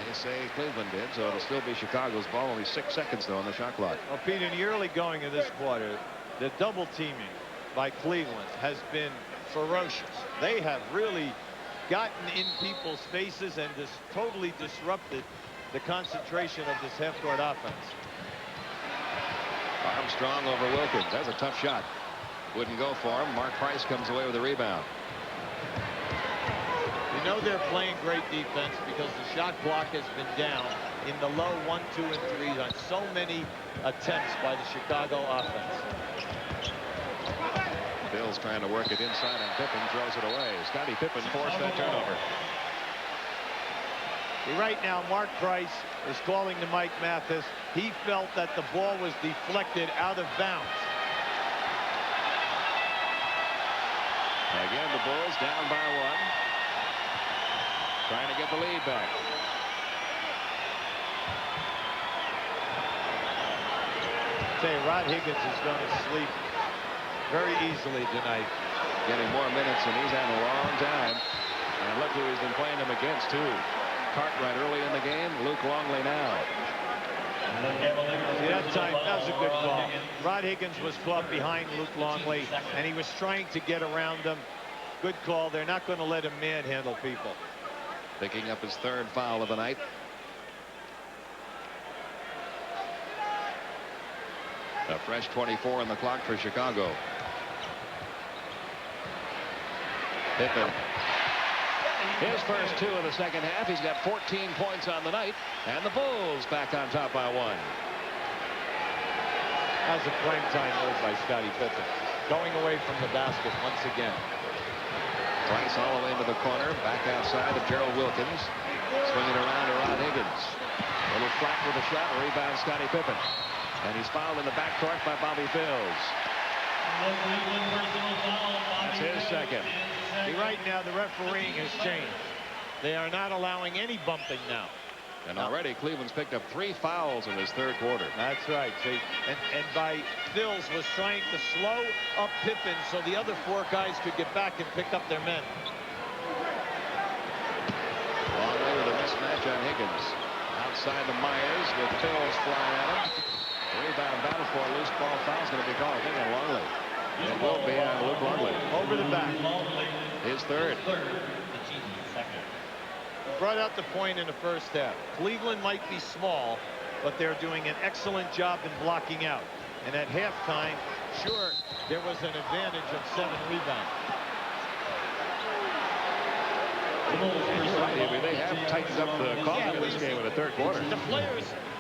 They say Cleveland did, so it'll still be Chicago's ball. Only 6 seconds though on the shot clock. Well, Pete, in the early going of this quarter, the double teaming by Cleveland has been ferocious. They have really gotten in people's faces and just totally disrupted the concentration of this half-court offense. Armstrong over Wilkins. That's a tough shot. Wouldn't go for him. Mark Price comes away with a rebound. You know they're playing great defense because the shot clock has been down in the low 1, 2, and 3 on so many attempts by the Chicago offense. Bill's trying to work it inside, and Pippen throws it away. Scottie Pippen forced that turnover. Right now, Mark Price is calling to Mike Mathis. He felt that the ball was deflected out of bounds. Again, the Bulls down by 1. Trying to get the lead back. Say, Rod Higgins is going to sleep very easily tonight. Getting more minutes than he's had in a long time. And look who he's been playing him against, too. Cartwright early in the game. Luke Longley now. See, that time, that was a good call. Rod Higgins was caught behind Luke Longley, and he was trying to get around him. Good call. They're not going to let him manhandle people. Picking up his 3rd foul of the night. A fresh 24 on the clock for Chicago. Pippen. His first 2 of the second half. He's got 14 points on the night. And the Bulls back on top by 1. That's a prime-time move by Scottie Pippen. Going away from the basket once again. Price all the way into the corner. Back outside of Gerald Wilkins. Swinging around to Rod Higgins. A little flat with a shot. Rebound Scottie Pippen. And he's fouled in the backcourt by Bobby Phills. That's his 2nd. See, right now, the refereeing has changed. They are not allowing any bumping now. And already Cleveland's picked up 3 fouls in his 3rd quarter. That's right. See, and by Phills was trying to slow up Pippen so the other 4 guys could get back and pick up their men. Long way with a mismatch on Higgins. Outside the Myers with Phills flying at him. Rebound battle for a loose ball foul is going to be called. I think on Longley. It will be on Luke Longley. Over the back. His 3rd. Brought out the point in the first half. Cleveland might be small, but they're doing an excellent job in blocking out. And at halftime, sure, there was an advantage of 7 rebounds. They have tightened up the coffee in this game in the 3rd quarter.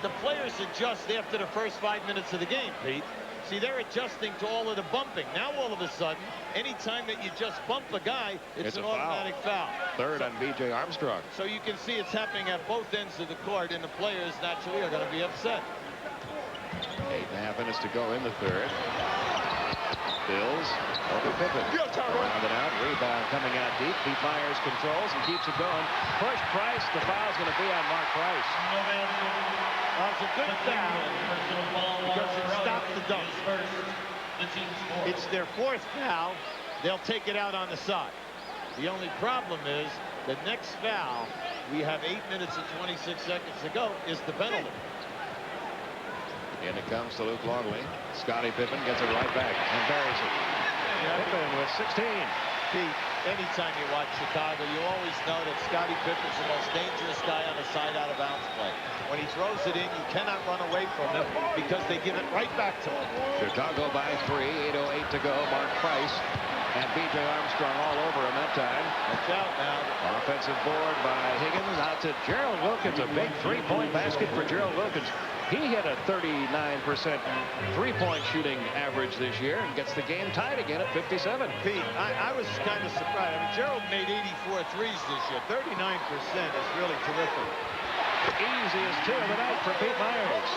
The players adjust after the first 5 minutes of the game, Pete. See, they're adjusting to all of the bumping. Now, all of a sudden, anytime that you just bump a guy, it's an automatic foul. 3rd on B.J. Armstrong. So you can see it's happening at both ends of the court, and the players naturally are going to be upset. 8.5 minutes to go in the 3rd. Bills over Pippen. Rounded out. Rebound coming out deep. Pete Myers controls and keeps it going. Push Price. The foul's going to be on Mark Price. It's a good foul because it stopped the dunk. It's their 4th foul. They'll take it out on the side. The only problem is the next foul, we have 8 minutes and 26 seconds to go, is the penalty. In it comes to Luke Longley. Scottie Pippen gets it right back and buries it. Pippen with 16. Pete, anytime you watch Chicago, you always know that Scottie Pippen's the most dangerous guy on the side out of bounds play. When he throws it in, you cannot run away from him because they give it right back to him. Chicago by 3, 8:08 to go. Mark Price and B.J. Armstrong all over him that time. Watch out now. Offensive board by Higgins. Out to Gerald Wilkins. A big 3-point basket for Gerald Wilkins. He hit a 39% 3-point shooting average this year and gets the game tied again at 57. Pete, I was kind of surprised. I mean, Gerald made 84 threes this year. 39% is really terrific. Easiest 2 of the night for Pete Myers.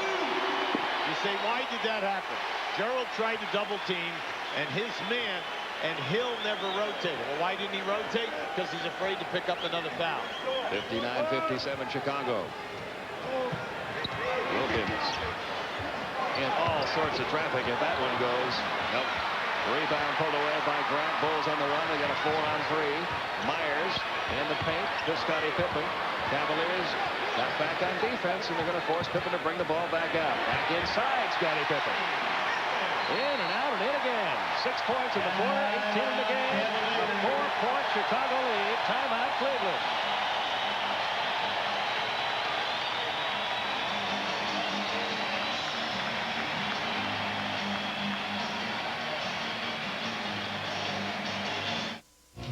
You say, why did that happen? Gerald tried to double team, and his man and Hill never rotated. Well, why didn't he rotate? Because he's afraid to pick up another foul. 59-57 Chicago. Wilkins in all sorts of traffic if that one goes. Nope. Rebound pulled away by Grant. Bulls on the run. They got a 4-on-3. Myers in the paint to Scottie Pippen. Cavaliers got back on defense, and they're going to force Pippen to bring the ball back out. Back inside Scottie Pippen. In and out and in again. 6 points in the quarter, 18 in the game. A 4-point Chicago lead. Timeout Cleveland.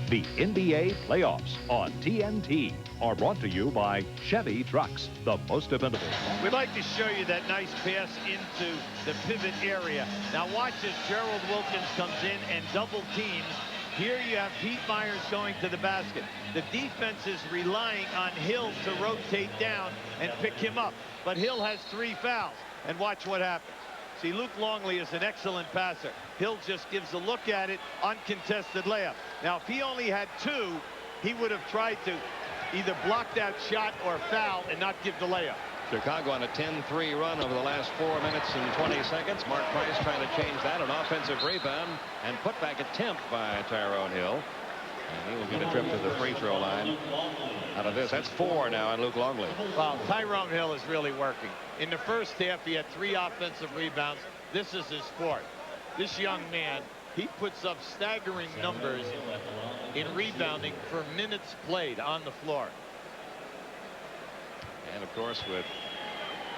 The NBA playoffs on TNT are brought to you by Chevy Trucks, the most dependable. We'd like to show you that nice pass into the pivot area. Now watch as Gerald Wilkins comes in and double teams. Here you have Pete Myers going to the basket. The defense is relying on Hill to rotate down and pick him up. But Hill has 3 fouls. And watch what happens. See, Luke Longley is an excellent passer. Hill just gives a look at it, uncontested layup. Now, if he only had 2, he would have tried to either block that shot or foul and not give the layup. Chicago on a 10-3 run over the last 4 minutes and 20 seconds. Mark Price trying to change that. An offensive rebound and put back attempt by Tyrone Hill. And he will get a trip to the free throw line out of this. That's 4 now on Luke Longley. Well, Tyrone Hill is really working. In the first half, he had 3 offensive rebounds. This is his 4th. This young man, he puts up staggering numbers in rebounding for minutes played on the floor. And, of course, with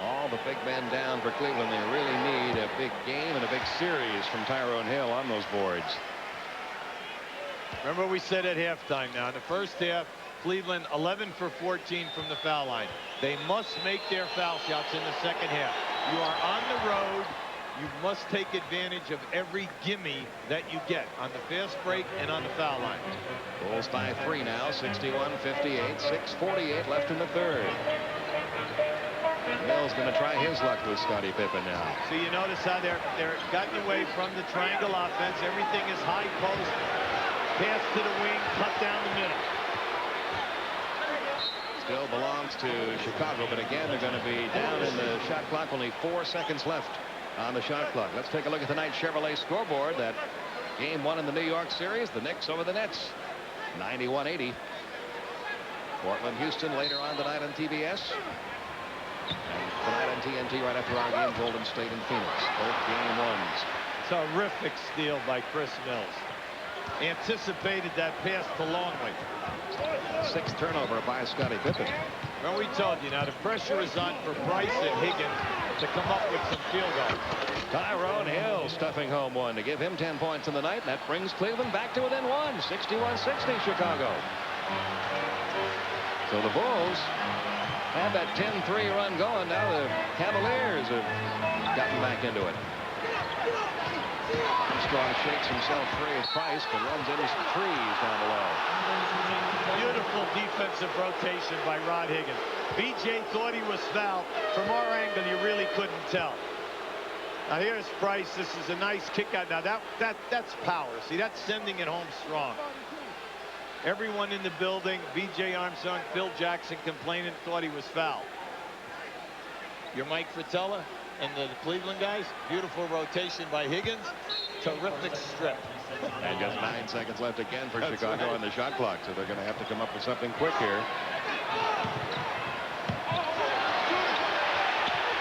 all the big men down for Cleveland, they really need a big game and a big series from Tyrone Hill on those boards. Remember what we said at halftime now. In the first half, Cleveland 11 for 14 from the foul line. They must make their foul shots in the second half. You are on the road. You must take advantage of every gimme that you get on the fast break and on the foul line. Bulls by 3 now, 61-58, 6:48 left in the third. Hill's going to try his luck with Scottie Pippen now. So you notice how they're gotten away from the triangle offense. Everything is high post, pass to the wing, cut down the middle. Still belongs to Chicago, but again, they're going to be down in the shot clock. Only 4 seconds left on the shot clock. Let's take a look at tonight's Chevrolet scoreboard. That game 1 in the New York series, the Knicks over the Nets, 91-80. Portland, Houston later on tonight on TBS. And tonight on TNT right after our game, Golden State and Phoenix. Both game 1s. Terrific steal by Chris Mills. Anticipated that pass to Longley. 6th turnover by Scottie Pippen. Well, we told you now the pressure is on for Price and Higgins to come up with some field goals. Tyrone Hill stuffing home 1 to give him 10 points in the night. And that brings Cleveland back to within 1. 61-60 Chicago. So the Bulls have that 10-3 run going. Now the Cavaliers have gotten back into it. Armstrong shakes himself free of Price, but runs into some trees down below. Beautiful defensive rotation by Rod Higgins. BJ thought he was fouled. From our angle, you really couldn't tell. Now here's Price. This is a nice kick out. Now that's power. See, that's sending it home strong. Everyone in the building, B.J. Armstrong, Phil Jackson complaining, thought he was fouled. Your Mike Fratello and the Cleveland guys. Beautiful rotation by Higgins. Terrific strip. And just 9 seconds left again for Chicago on the shot clock, so they're going to have to come up with something quick here.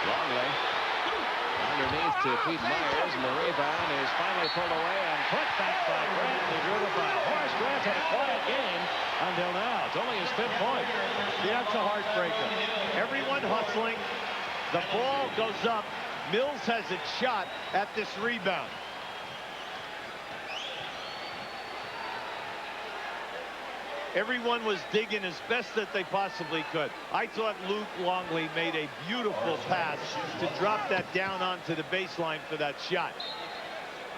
Longley underneath to Pete Myers, and the rebound is finally pulled away and put back by Grant. He drew the foul. Horace Grant had a quiet game until now. It's only his 5th point. See, that's a heartbreaker. Everyone hustling. The ball goes up. Mills has a shot at this rebound. Everyone was digging as best that they possibly could. I thought Luke Longley made a beautiful pass to drop that down onto the baseline for that shot.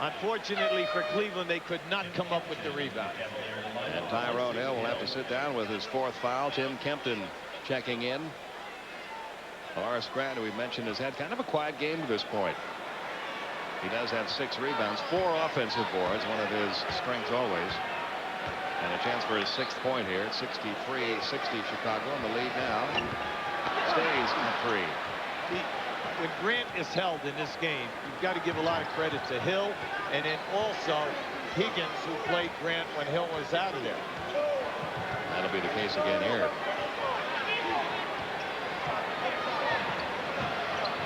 Unfortunately for Cleveland, they could not come up with the rebound. And Tyrone Hill will have to sit down with his 4th foul. Tim Kempton checking in. Horace Grant, who we mentioned, has had kind of a quiet game to this point. He does have 6 rebounds, 4 offensive boards, one of his strengths always. And a chance for his 6th point here. 63-60 Chicago, and the lead now stays at 3. When Grant is held in this game, you've got to give a lot of credit to Hill, and then also Higgins, who played Grant when Hill was out of there. That'll be the case again here.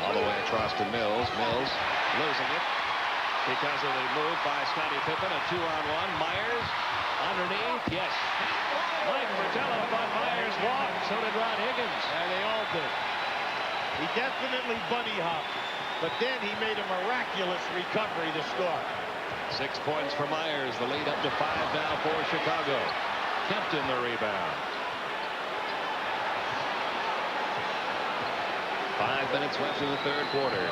All the way across to Mills. Mills losing it because of the move by Scottie Pippen. A 2-on-1. Myers underneath. Yes. Mike Fratello thought Myers walked. So did Ron Higgins. And they all did. He definitely bunny hopped, but then he made a miraculous recovery to score. 6 points for Myers. The lead up to 5 now for Chicago. Kempton the rebound. 5 minutes left in the 3rd quarter.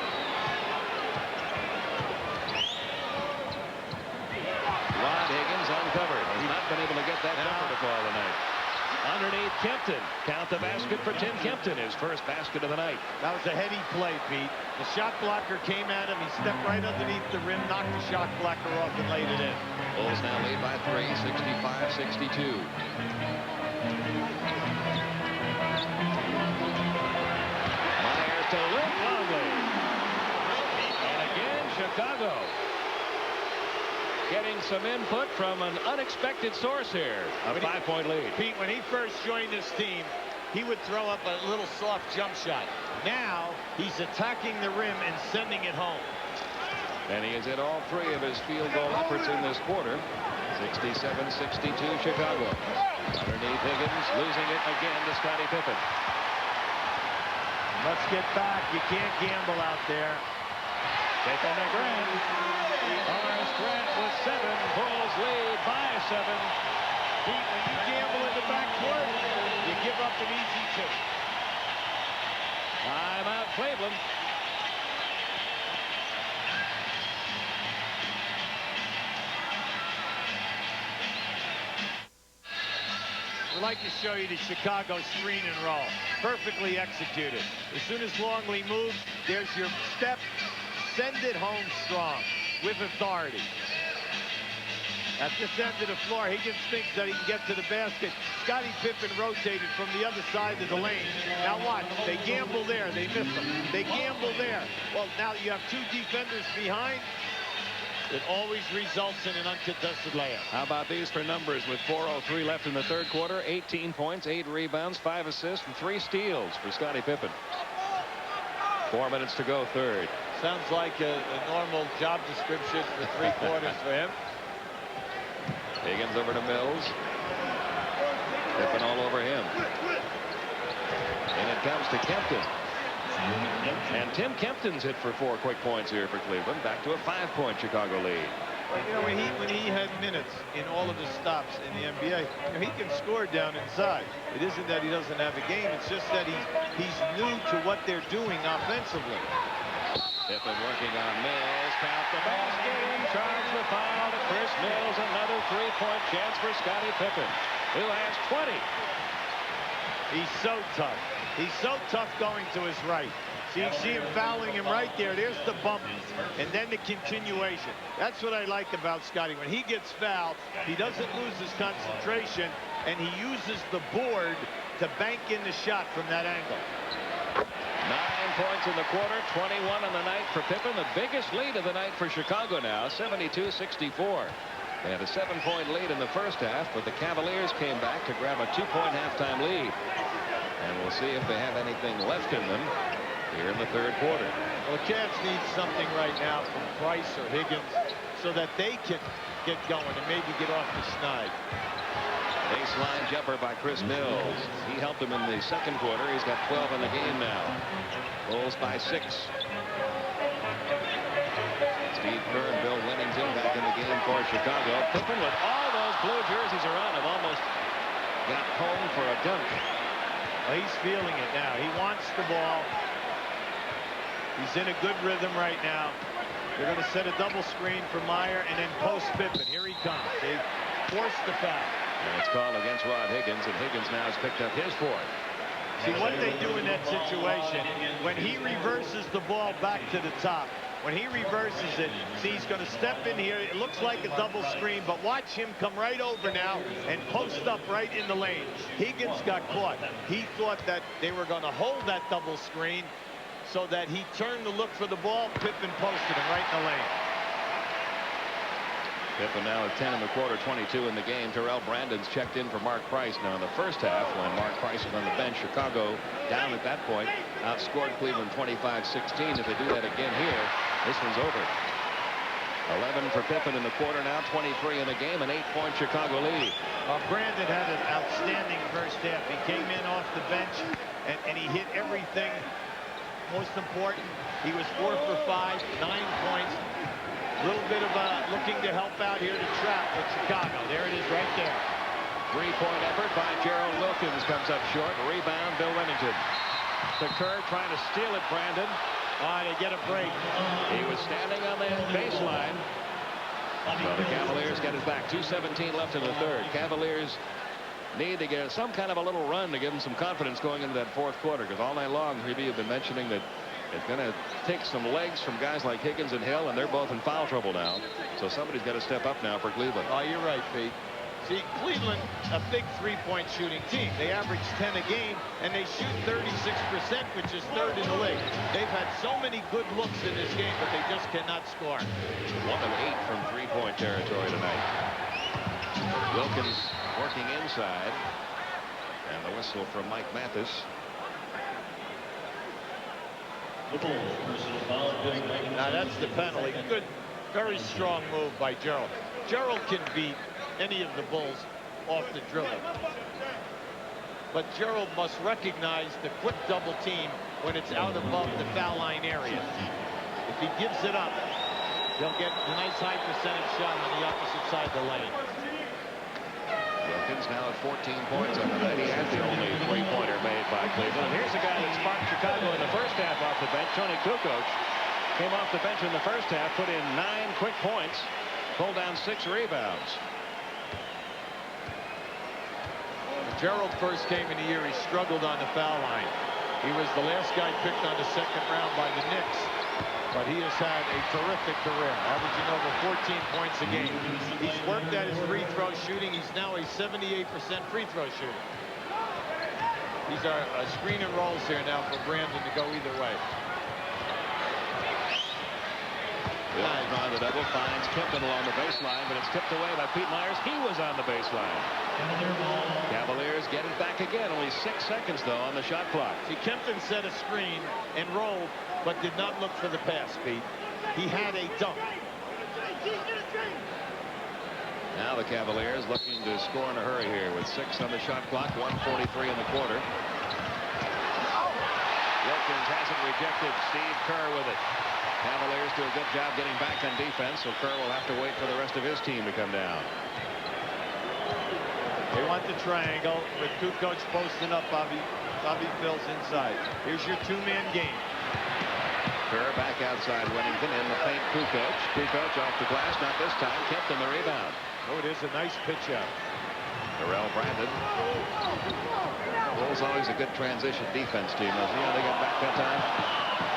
Rod Higgins uncovered. Has not been able to get that jumper to fall tonight. Underneath Kempton. Count the basket for Tim Kempton. His 1st basket of the night. That was a heady play, Pete. The shot blocker came at him. He stepped right underneath the rim, knocked the shot blocker off, and laid it in. Bulls now lead by 3, 65-62. To Luke Longley. And again, Chicago getting some input from an unexpected source here. A 5-point lead. Pete, when he first joined this team, he would throw up a little soft jump shot. Now he's attacking the rim and sending it home. And he has hit all 3 of his field goal efforts in this quarter. 67-62 Chicago. Underneath Higgins, losing it again to Scottie Pippen. Let's get back. You can't gamble out there. Pippen to Grant. Horace Grant with 7. Bulls lead by 7. Pete, when you gamble in the backcourt, you give up an easy 2. Timeout Cleveland. I'd like to show you the Chicago screen and roll. Perfectly executed. As soon as Longley moves, there's your step. Send it home strong with authority. At this end of the floor, Higgins thinks that he can get to the basket. Scottie Pippen rotated from the other side of the lane. Now watch, they gamble there, they miss them. They gamble there. Well, now you have 2 defenders behind. It always results in an uncontested layup. How about these for numbers with 4:03 left in the 3rd quarter? 18 points, 8 rebounds, 5 assists, and 3 steals for Scottie Pippen. 4 minutes to go, 3rd. Sounds like a normal job description for 3 quarters for him. Higgins over to Mills. Pippen all over him. And it comes to Kempton. And Tim Kempton's hit for 4 quick points here for Cleveland. Back to a 5-point Chicago lead. Well, you know, when he had minutes in all of his stops in the NBA, you know, he can score down inside. It isn't that he doesn't have a game. It's just that he's new to what they're doing offensively. Pippen working on Mills. Count the basket. Charge the foul to Chris Mills. Another 3-point chance for Scottie Pippen, who has 20. He's so tough. He's so tough going to his right. You see him fouling him right there. There's the bump, and then the continuation. That's what I like about Scottie. When he gets fouled, he doesn't lose his concentration, and he uses the board to bank in the shot from that angle. 9 points in the quarter, 21 in the night for Pippen. The biggest lead of the night for Chicago now, 72-64. They had a 7-point lead in the first half, but the Cavaliers came back to grab a 2-point halftime lead. And we'll see if they have anything left in them here in the third quarter. Well, the Cavs need something right now from Price or Higgins so that they can get going and maybe get off the snide. Baseline jumper by Chris Mills. He helped him in the second quarter. He's got 12 in the game now. Bulls by 6. Steve Kerr and Bill Wennington back in the game for Chicago. Pippen, with all those blue jerseys around him, almost got home for a dunk. Well, he's feeling it now. He wants the ball. He's in a good rhythm right now. They're going to set a double screen for Meyer and then post Pippen. Here he comes. They forced the foul. And it's called against Rod Higgins, and Higgins now has picked up his fourth. See what they do in that situation. When he reverses the ball back to the top, when he reverses it, see, he's going to step in here. It looks like a double screen, but watch him come right over now and post up right in the lane. Higgins got caught. He thought that they were going to hold that double screen so that he turned to look for the ball. Pippen posted him right in the lane. Pippen now at 10 in the quarter, 22 in the game. Terrell Brandon's checked in for Mark Price. Now in the first half, when Mark Price was on the bench, Chicago, down at that point, outscored Cleveland 25-16. If they do that again here, this one's over. 11 for Pippen in the quarter now, 23 in the game, an 8-point Chicago lead. Brandon had an outstanding first half. He came in off the bench, and he hit everything. Most important, he was 4 for 5, 9 points. A little bit of looking to help out here to trap with Chicago. There it is right there. 3-point effort by Gerald Wilkins comes up short. Rebound, Bill Wennington. To Kerr trying to steal it, Brandon. They get a break. He was standing on the baseline. So the Cavaliers get it back. 2:17 left in the third. Cavaliers need to get some kind of a little run to give them some confidence going into that fourth quarter, because all night long, Hebe, you've been mentioning that it's going to take some legs from guys like Higgins and Hill, and they're both in foul trouble now. So somebody's got to step up now for Cleveland. Oh, you're right, Pete. See, Cleveland, a big 3-point shooting team. They average 10 a game, and they shoot 36%, which is third in the league. They've had so many good looks in this game, but they just cannot score. 1 of 8 from 3-point territory tonight. Wilkins working inside, and the whistle from Mike Mathis. Now that's the penalty. Good, very strong move by Gerald. Gerald can beat any of the Bulls off the dribble. But Gerald must recognize the quick double team when it's out above the foul line area. If he gives it up, they'll get a nice high percentage shot on the opposite side of the lane. Wilkins now at 14 points on the night. He had the only 3-pointer made by Cleveland. And here's a guy that sparked Chicago in the first half off the bench. Tony Kukoc came off the bench in the first half, put in 9 quick points, pulled down 6 rebounds. When Gerald first came in the year, he struggled on the foul line. He was the last guy picked on the second round by the Knicks. But he has had a terrific career, averaging over 14 points a game. He's worked at his free throw shooting. He's now a 78% free throw shooter. These are screen and rolls here now for Brandon to go either way. Wilkins on the double, finds Pippen along the baseline, but it's tipped away by Pete Myers. He was on the baseline. Cavaliers get it back again. Only 6 seconds, though, on the shot clock. See, Kempton set a screen and rolled, but did not look for the pass, Pete. He had a dunk. Now the Cavaliers looking to score in a hurry here with 6 on the shot clock, 1:43 in the quarter. Wilkins hasn't rejected. Steve Kerr with it. Cavaliers do a good job getting back on defense, so Kerr will have to wait for the rest of his team to come down. They want the triangle with Kukoc posting up. Bobby Phil's inside. Here's your 2-man game. Kerr back outside Wennington in the paint. Kukoc off the glass, not this time. Kept in the rebound. Oh, it is a nice pitch out. Terrell Brandon. Bulls always a good transition defense team. You know, they got back that time.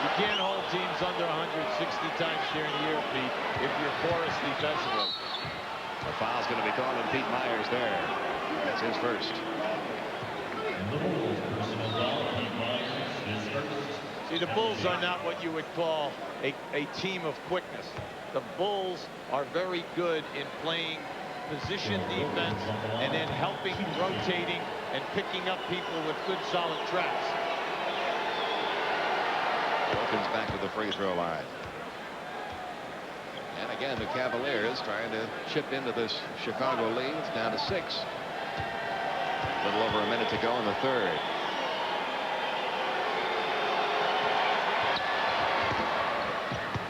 You can't hold teams under 160 times during the year, Pete, if you're porous defensively. A foul's going to be called on Pete Myers there. That's his first. See, the Bulls are not what you would call a team of quickness. The Bulls are very good in playing position defense and then helping, rotating, and picking up people with good solid traps. Wilkins back to the free throw line. And again, the Cavaliers trying to chip into this Chicago lead. It's down to 6. A little over a minute to go in the third.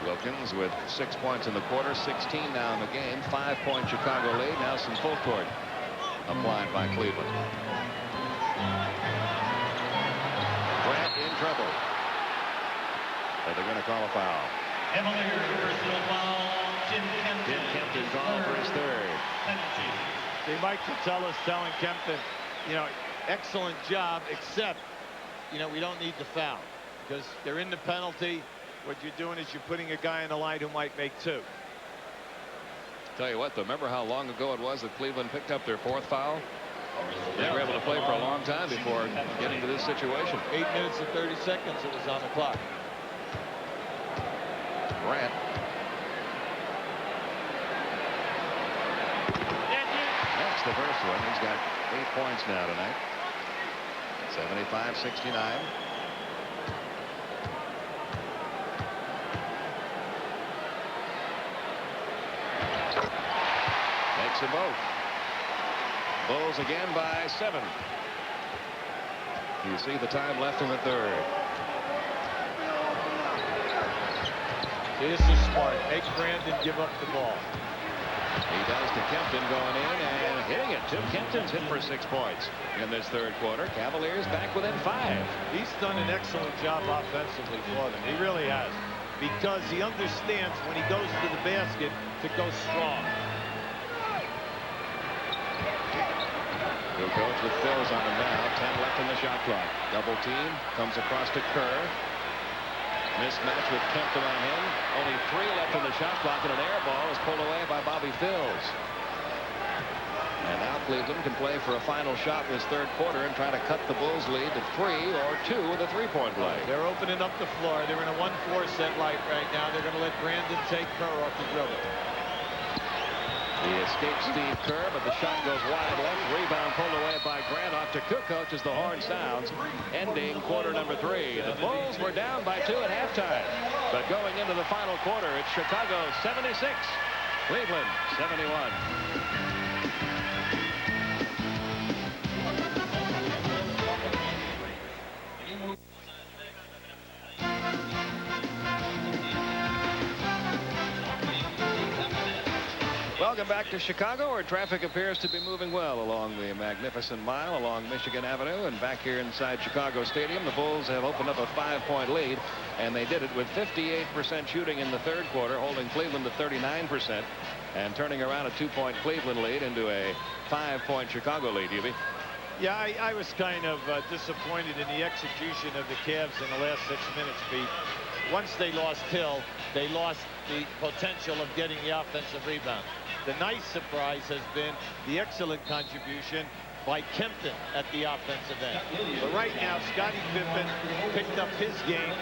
Wilkins with 6 points in the quarter, 16 now in the game. 5-point Chicago lead. Now some full court applied by Cleveland. Grant in trouble. But they're going to call a foul. Tim Kempton calling for his third. See, Mike Fratello's telling Kempton, you know, excellent job, except, you know, we don't need the foul because they're in the penalty. What you're doing is you're putting a guy in the line who might make 2. Tell you what, though, remember how long ago it was that Cleveland picked up their 4th foul? They were able to play for a long time before getting to this situation. 8 minutes and 30 seconds it was on the clock. Grant. That's the first one. He's got 8 points now tonight. 75-69. Makes them both. Bulls again by 7. You see the time left in the third. This is smart. Make Brandon give up the ball. He does to Kempton going in and hitting it. Tim Kempton's hit for 6 points in this third quarter. Cavaliers back within 5. He's done an excellent job offensively for them. He really has. Because he understands when he goes to the basket to go strong. Good coach with Phils on him now. 10 left in the shot clock. Double team. Comes across to Kerr. Mismatch with Kempton on him. Only 3 left in the shot clock, and an air ball is pulled away by Bobby Phils. And now Cleveland can play for a final shot in this third quarter and try to cut the Bulls' lead to 3 or 2 with a 3-point play. They're opening up the floor. They're in a 1-4 set right now. They're going to let Brandon take Kerr off the dribble. He escapes Steve Kerr, but the shot goes wide left. Rebound pulled away by Grant off to Kukoc as the horn sounds, ending quarter number 3. The Bulls were down by 2 at halftime, but going into the final quarter, it's Chicago 76, Cleveland 71. Welcome back to Chicago, where traffic appears to be moving well along the magnificent mile along Michigan Avenue. And back here inside Chicago Stadium, the Bulls have opened up a 5-point lead, and they did it with 58% shooting in the third quarter, holding Cleveland to 39% and turning around a 2-point Cleveland lead into a 5-point Chicago lead. Hubie. Yeah, I was kind of disappointed in the execution of the Cavs in the last 6 minutes, Pete. Once they lost Hill, they lost the potential of getting the offensive rebound. The nice surprise has been the excellent contribution by Kempton at the offensive end. But right now, Scottie Pippen picked up his game,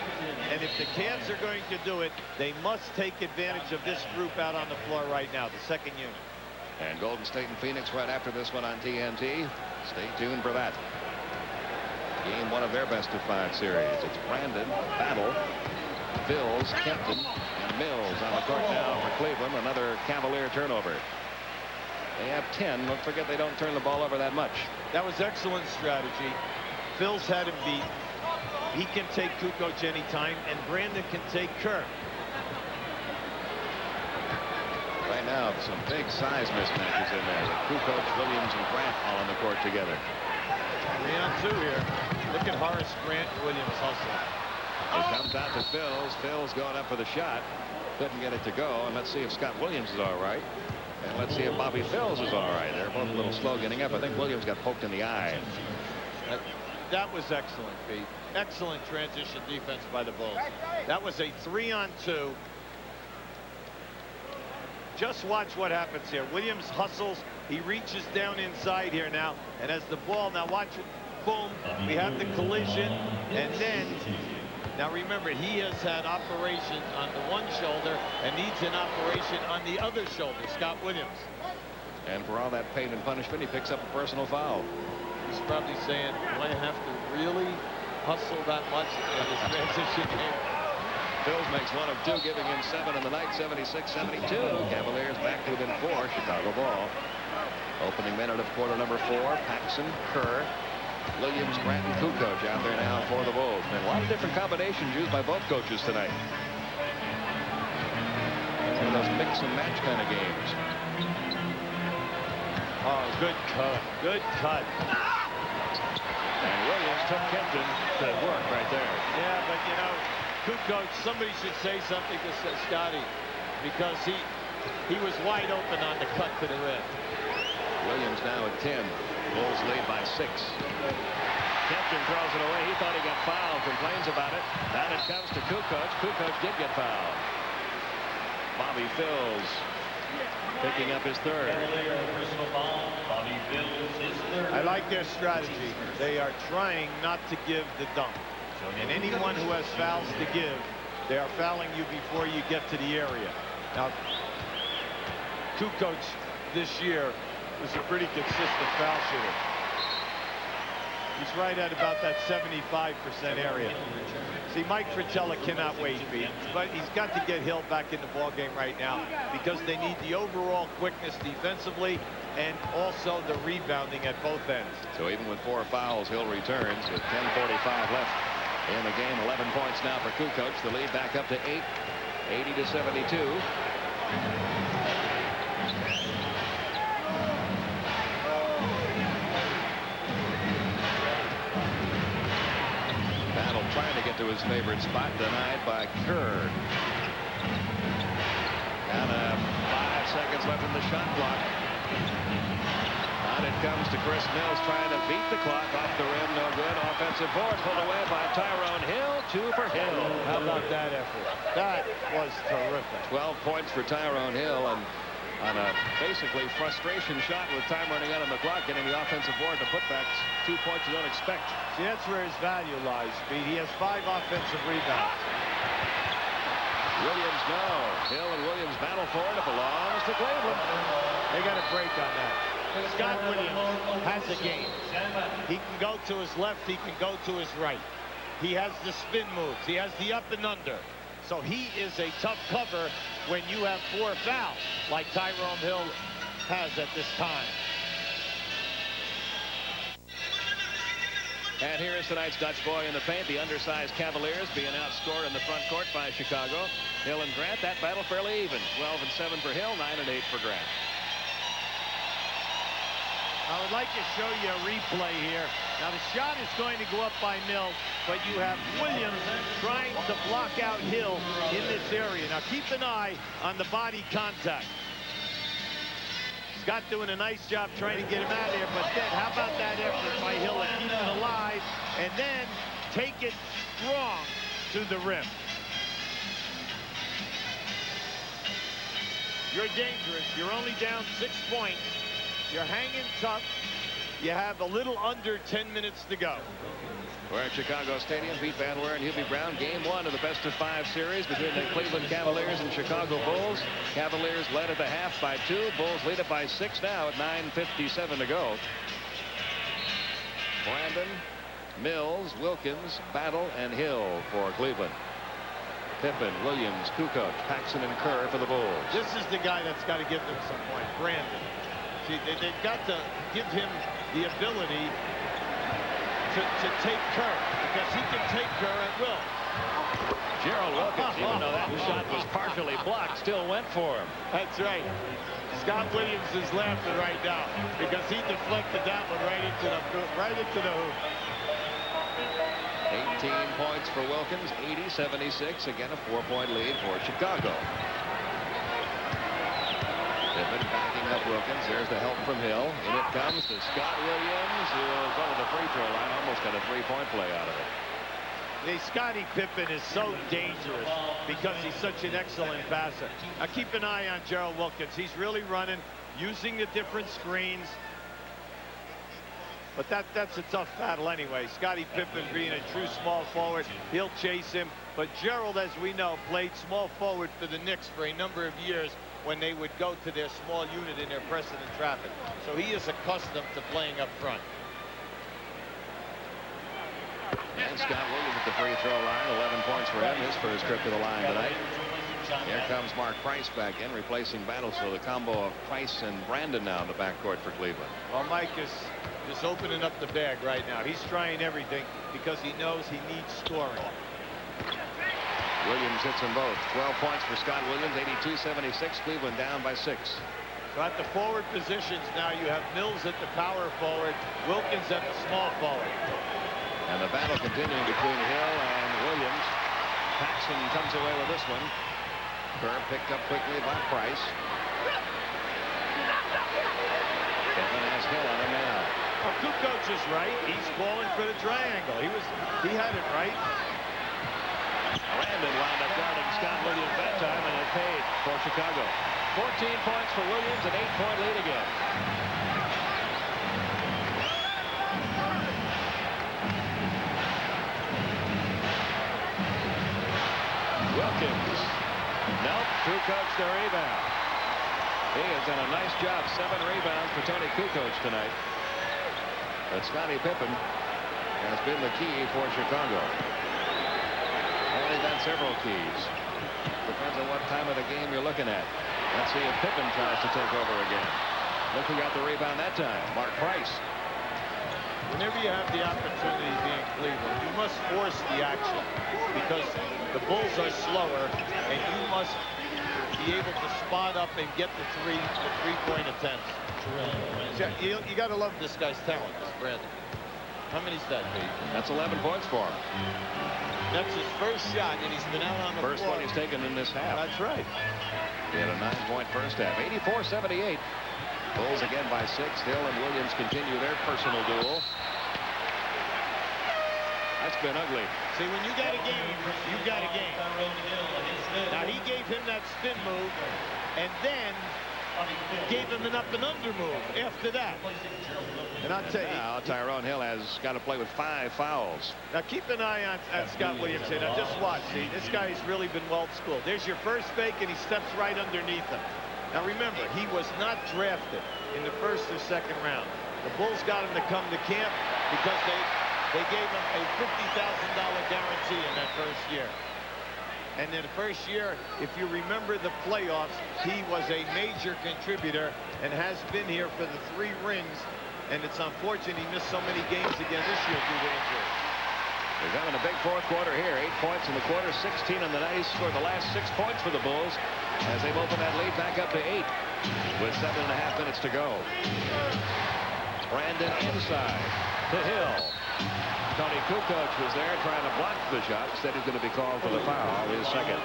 and if the Cavs are going to do it, they must take advantage of this group out on the floor right now, the second unit. And Golden State and Phoenix right after this one on TNT. Stay tuned for that. Game 1 of their best-of-5 series. It's Brandon, Battle, Phils, Kempton, and Mills on the court now for Cleveland. Another Cavalier turnover. They have 10. Don't forget they don't turn the ball over that much. That was excellent strategy. Phils had him beat. He can take Kukoc anytime, and Brandon can take Kerr. Right now, some big size mismatches in there with Kukoc, Williams, and Grant all on the court together. 3-on-2 here. Look at Horace Grant and Williams hustling. It comes out to Phils. Phils going up for the shot. Couldn't get it to go. And let's see if Scott Williams is all right. And let's see if Bobby Phils is all right. They're both a little slow getting up. I think Williams got poked in the eye. That was excellent, Pete. Excellent transition defense by the Bulls. That was a 3-on-2. Just watch what happens here. Williams hustles. He reaches down inside here now. And as the ball, now watch, boom, we have the collision. And then, now remember, he has had operation on the one shoulder and needs an operation on the other shoulder, Scott Williams. And for all that pain and punishment, he picks up a personal foul. He's probably saying, do I have to really hustle that much in this transition here? Phils makes 1 of 2, giving him 7 in the night, 76-72. Cavaliers back to within 4. Chicago ball. Opening minute of quarter number 4. Paxson, Kerr, Williams, Grant, and Kukoc out there now for the Bulls. And a lot of different combinations used by both coaches tonight. One of those mix and match kind of games. Oh, good cut. Good cut. And Williams took Kempton to work right there. Yeah, but you know, Kukoc, somebody should say something to Scottie, because he was wide open on the cut to the rim. Williams now at 10. Bulls lead by 6. Kempton throws it away. He thought he got fouled. Complains about it. Now it comes to Kukoc. Kukoc did get fouled. Bobby Phils picking up his 3rd. I like their strategy. They are trying not to give the dunk. And anyone who has fouls to give, they are fouling you before you get to the area. Now, Kukoc this year is a pretty consistent foul shooter. He's right at about that 75% area. See, Mike Fratello cannot wait, Pete, but he's got to get Hill back in the ball game right now because they need the overall quickness defensively and also the rebounding at both ends. So even with 4 fouls, Hill returns with 10:45 left in the game. 11 points now for Kukoc. The lead back up to 8, 80-72. Battle trying to get to his favorite spot, denied by Kerr. Down to 5 seconds left in the shot clock. On it comes to Chris Mills, trying to beat the clock off the rim. No good. Offensive board pulled away by Tyrone Hill. 2 for Hill. How about that effort? That was terrific. 12 points for Tyrone Hill, and on a basically frustration shot with time running out on the clock, getting the offensive board to putbacks. 2 points you don't expect. See, that's where his value lies, Pete. He has 5 offensive rebounds. Williams, no. Hill and Williams battle for it. It belongs to Cleveland. They got a break on that. Scott Williams has a game. He can go to his left. He can go to his right. He has the spin moves. He has the up and under. So he is a tough cover when you have 4 fouls like Tyrone Hill has at this time. And here is tonight's Dutch boy in the paint. The undersized Cavaliers being outscored in the front court by Chicago. Hill and Grant, that battle fairly even. 12 and 7 for Hill, 9 and 8 for Grant. I would like to show you a replay here. Now, the shot is going to go up by Mills, but you have Williams trying to block out Hill in this area. Now, keep an eye on the body contact. Scott doing a nice job trying to get him out of there, but then how about that effort by Hill to keep it alive and then take it strong to the rim. You're dangerous. You're only down 6 points. You're hanging tough. You have a little under 10 minutes to go. We're at Chicago Stadium. Pete Van Weer and Hubie Brown. Game 1 of the best-of-5 series between the Cleveland Cavaliers and Chicago Bulls. Cavaliers led at the half by 2. Bulls lead it by 6 now at 9:57 to go. Brandon, Mills, Wilkins, Battle, and Hill for Cleveland. Pippen, Williams, Kukoc, Paxson, and Kerr for the Bulls. This is the guy that's got to give them some point, Brandon. See, they've got to give him the ability to take Kerr, because he can take Kerr at will. Gerald Wilkins, even though that shot was partially blocked, still went for him. That's right. Scott Williams is laughing right now because he deflected that one right into the hoop. 18 points for Wilkins, 80-76. Again, a 4-point lead for Chicago. Pippen backing up Wilkins. There's the help from Hill. And it comes to Scott Williams, who will go to the free throw line. Almost got a 3-point play out of it. Scottie Pippen is so dangerous because he's such an excellent passer. Now keep an eye on Gerald Wilkins. He's really running, using the different screens. But that's a tough battle anyway. Scottie Pippen being a true small forward, he'll chase him. But Gerald, as we know, played small forward for the Knicks for a number of years when they would go to their small unit in their pressing and traffic. So he is accustomed to playing up front. And Scott Williams at the free throw line. 11 points for him. His first trip to the line tonight. Here comes Mark Price back in, replacing Battle. So the combo of Price and Brandon now in the backcourt for Cleveland. Well, Mike is just opening up the bag right now. He's trying everything because he knows he needs scoring. Williams hits them both. 12 points for Scott Williams. 82-76. Cleveland down by 6. So at the forward positions now, you have Mills at the power forward, Wilkins at the small forward. And the battle continuing between Hill and Williams. Paxson comes away with this one. Kerr picked up quickly by Price. Kevin has Hill on him now. Well, Kukoc is right. He's calling for the triangle. He had it right. Brandon wound up guarding Scott Williams that time, and it paid for Chicago. 14 points for Williams, an 8-point lead again. Wilkins. Nope, Kukoc the rebound. He has done a nice job. 7 rebounds for Tony Kukoc tonight. But Scottie Pippen has been the key for Chicago. Only got several keys. Depends on what time of the game you're looking at. Let's see if Pippen tries to take over again. Look who got the rebound that time. Mark Price. Whenever you have the opportunity being Cleveland, you must force the action because the Bulls are slower, and you must be able to spot up and get the three-point attempts. You got to love this guy's talent, this Brandon. How many's that, Pete? That's 11 points for him. That's his first shot, and he's been out on the first floor. one he's taken in this half. That's right. He had a 9-point first half. 84-78. Bulls again by 6. Hill and Williams continue their personal duel. That's been ugly. See, when you got a game, you got a game. Now, he gave him that spin move, and then gave him an up and under move after that. And I'll tell you, now Tyrone Hill has got to play with 5 fouls. Now keep an eye on Scott Williams here. Now just watch. See, this guy's really been well schooled. There's your first fake, and he steps right underneath him. Now remember, he was not drafted in the first or second round. The Bulls got him to come to camp because they gave him a $50,000 guarantee in that first year. And in the first year, if you remember the playoffs, he was a major contributor and has been here for the 3 rings. And it's unfortunate he missed so many games again this year due to injury. He's having a big fourth quarter here. 8 points in the quarter, 16 in the night. He scored the last 6 points for the Bulls as they've opened that lead back up to 8 with 7.5 minutes to go. Brandon inside to Hill. Tony Kukoc was there trying to block the shot. Instead, he's going to be called for the foul, his second.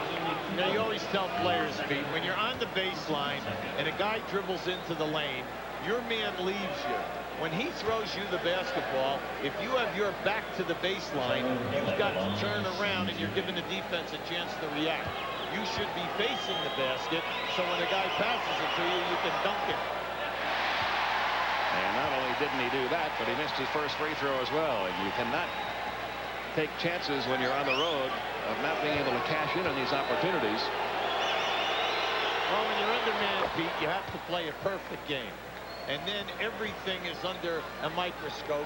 Now, you always tell players, Pete, when you're on the baseline and a guy dribbles into the lane, your man leaves you. When he throws you the basketball, if you have your back to the baseline, you've got to turn around and you're giving the defense a chance to react. You should be facing the basket, so when a guy passes it to you, you can dunk it. And not only didn't he do that, but he missed his first free throw as well. And you cannot take chances when you're on the road of not being able to cash in on these opportunities. Well, when you're undermanned, Pete, you have to play a perfect game. And then everything is under a microscope,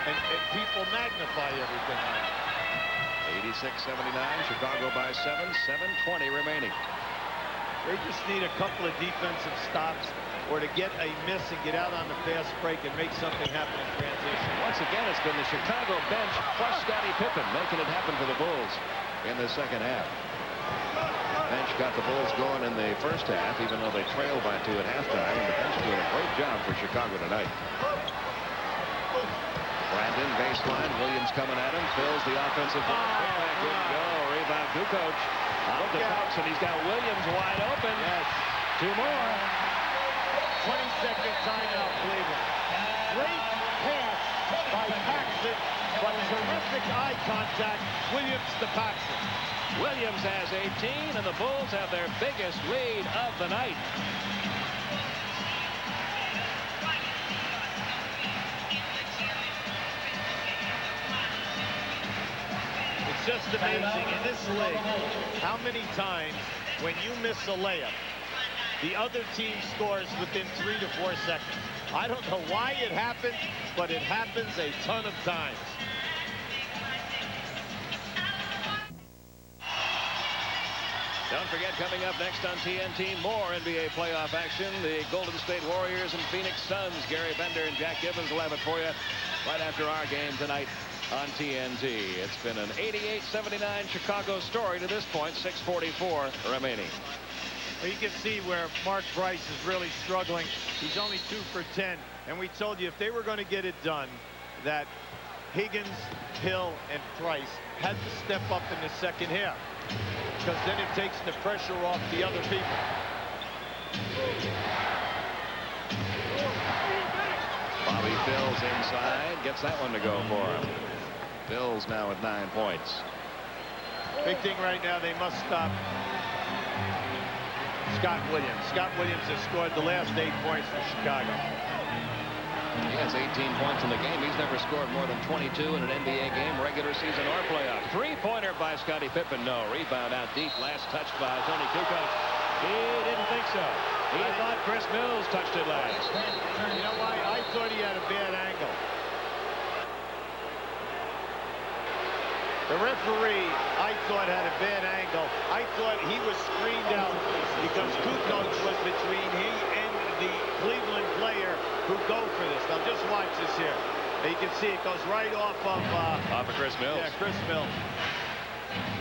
and people magnify everything. 86-79, Chicago by 7, 7:20 remaining. They just need a couple of defensive stops or to get a miss and get out on the fast break and make something happen in transition. Once again, it's been the Chicago bench plus Scottie Pippen making it happen for the Bulls in the second half. Bench got the Bulls going in the first half, even though they trailed by 2 at halftime, and the bench doing a great job for Chicago tonight. Brandon baseline, Williams coming at him, fills the offensive board. Good go, rebound Kukoc. Out to Paxson, he's got Williams wide open. Yes. 2 more. 20-second timeout, Cleveland. Great pass by Paxson, but terrific eye contact. Williams to Paxson. Williams has 18, and the Bulls have their biggest lead of the night. It's just amazing in this league how many times when you miss a layup, the other team scores within 3 to 4 seconds. I don't know why it happens, but it happens a ton of times. Don't forget, coming up next on TNT, more NBA playoff action. The Golden State Warriors and Phoenix Suns. Gary Bender and Jack Gibbons will have it for you right after our game tonight on TNT. It's been an 88-79 Chicago story to this point. 6:44 remaining. Well, you can see where Mark Price is really struggling. He's only 2 for 10. And we told you if they were going to get it done, that Higgins, Hill, and Price had to step up in the second half, because then it takes the pressure off the other people. Bobby Phil's inside, gets that one to go for him. Phil's now with 9 points. Big thing right now, they must stop Scott Williams. Scott Williams has scored the last 8 points for Chicago. He has 18 points in the game. He's never scored more than 22 in an NBA game, regular season or playoff. Three-pointer by Scottie Pippen. No. Rebound out deep. Last touch by Tony Kukoc. He didn't think so. He thought Chris Mills touched it last. You know why? I thought he had a bad angle. The referee, I thought, had a bad angle. I thought he was screened out because Kukoc was between he and the Cleveland player who go for this. Now just watch this here. You can see it goes right off of Chris Mills. Yeah, Chris Mills.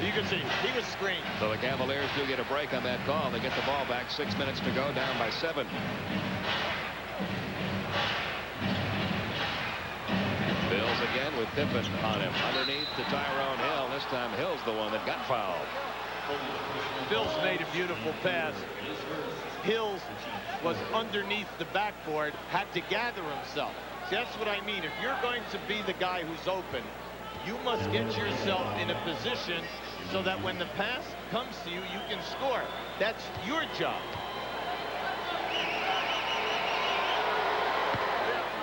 You can see he was screened. So the Cavaliers do get a break on that call. They get the ball back. 6 minutes to go, down by 7. Bills again with Pippen on him. Underneath to Tyrone Hill. This time Hill's the one that got fouled. Bills made a beautiful pass. Hills was underneath the backboard, had to gather himself. See, that's what I mean. If you're going to be the guy who's open, you must get yourself in a position so that when the pass comes to you, you can score. That's your job.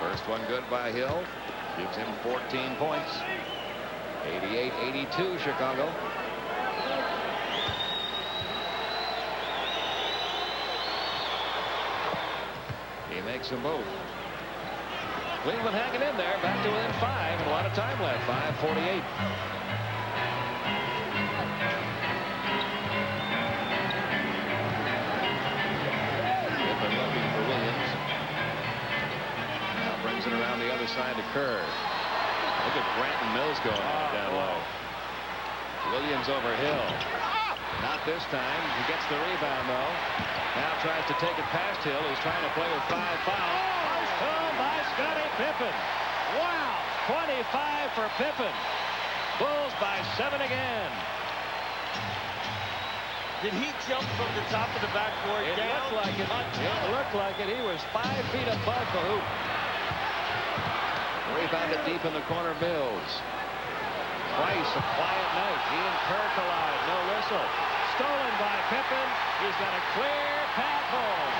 First one good by Hill. Gives him 14 points. 88-82 Chicago. He makes them both. Cleveland hanging in there, back to within 5, and a lot of time left. 5:48. Pippen looking for Williams. Now brings it around the other side to Kerr. Look at Grant and Mills going down low. Williams over Hill. Not this time. He gets the rebound, though. Now tries to take it past Hill, who's trying to play with 5 fouls. Nice call by Scottie Pippen. Wow. 25 for Pippen. Bulls by 7 again. Did he jump from the top of the backboard It down? looked like it. It looked like it. He was 5 feet above the hoop. Rebounded deep in the corner, Mills. Price, a quiet night. He and Kerr collide. No whistle. Stolen by Pippen. He's got a clear path home.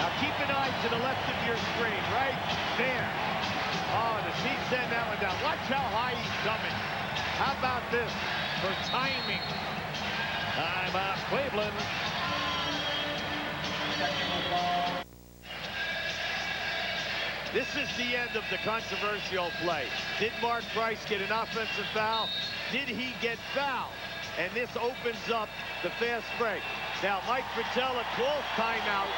Now keep an eye to the left of your screen, right there. Oh, the Heat send that one down. Watch how high he's coming. How about this for timing? Time out, Cleveland. This is the end of the controversial play. Did Mark Price get an offensive foul? Did he get fouled? And this opens up the fast break. Now, Mike Fratello calls timeout,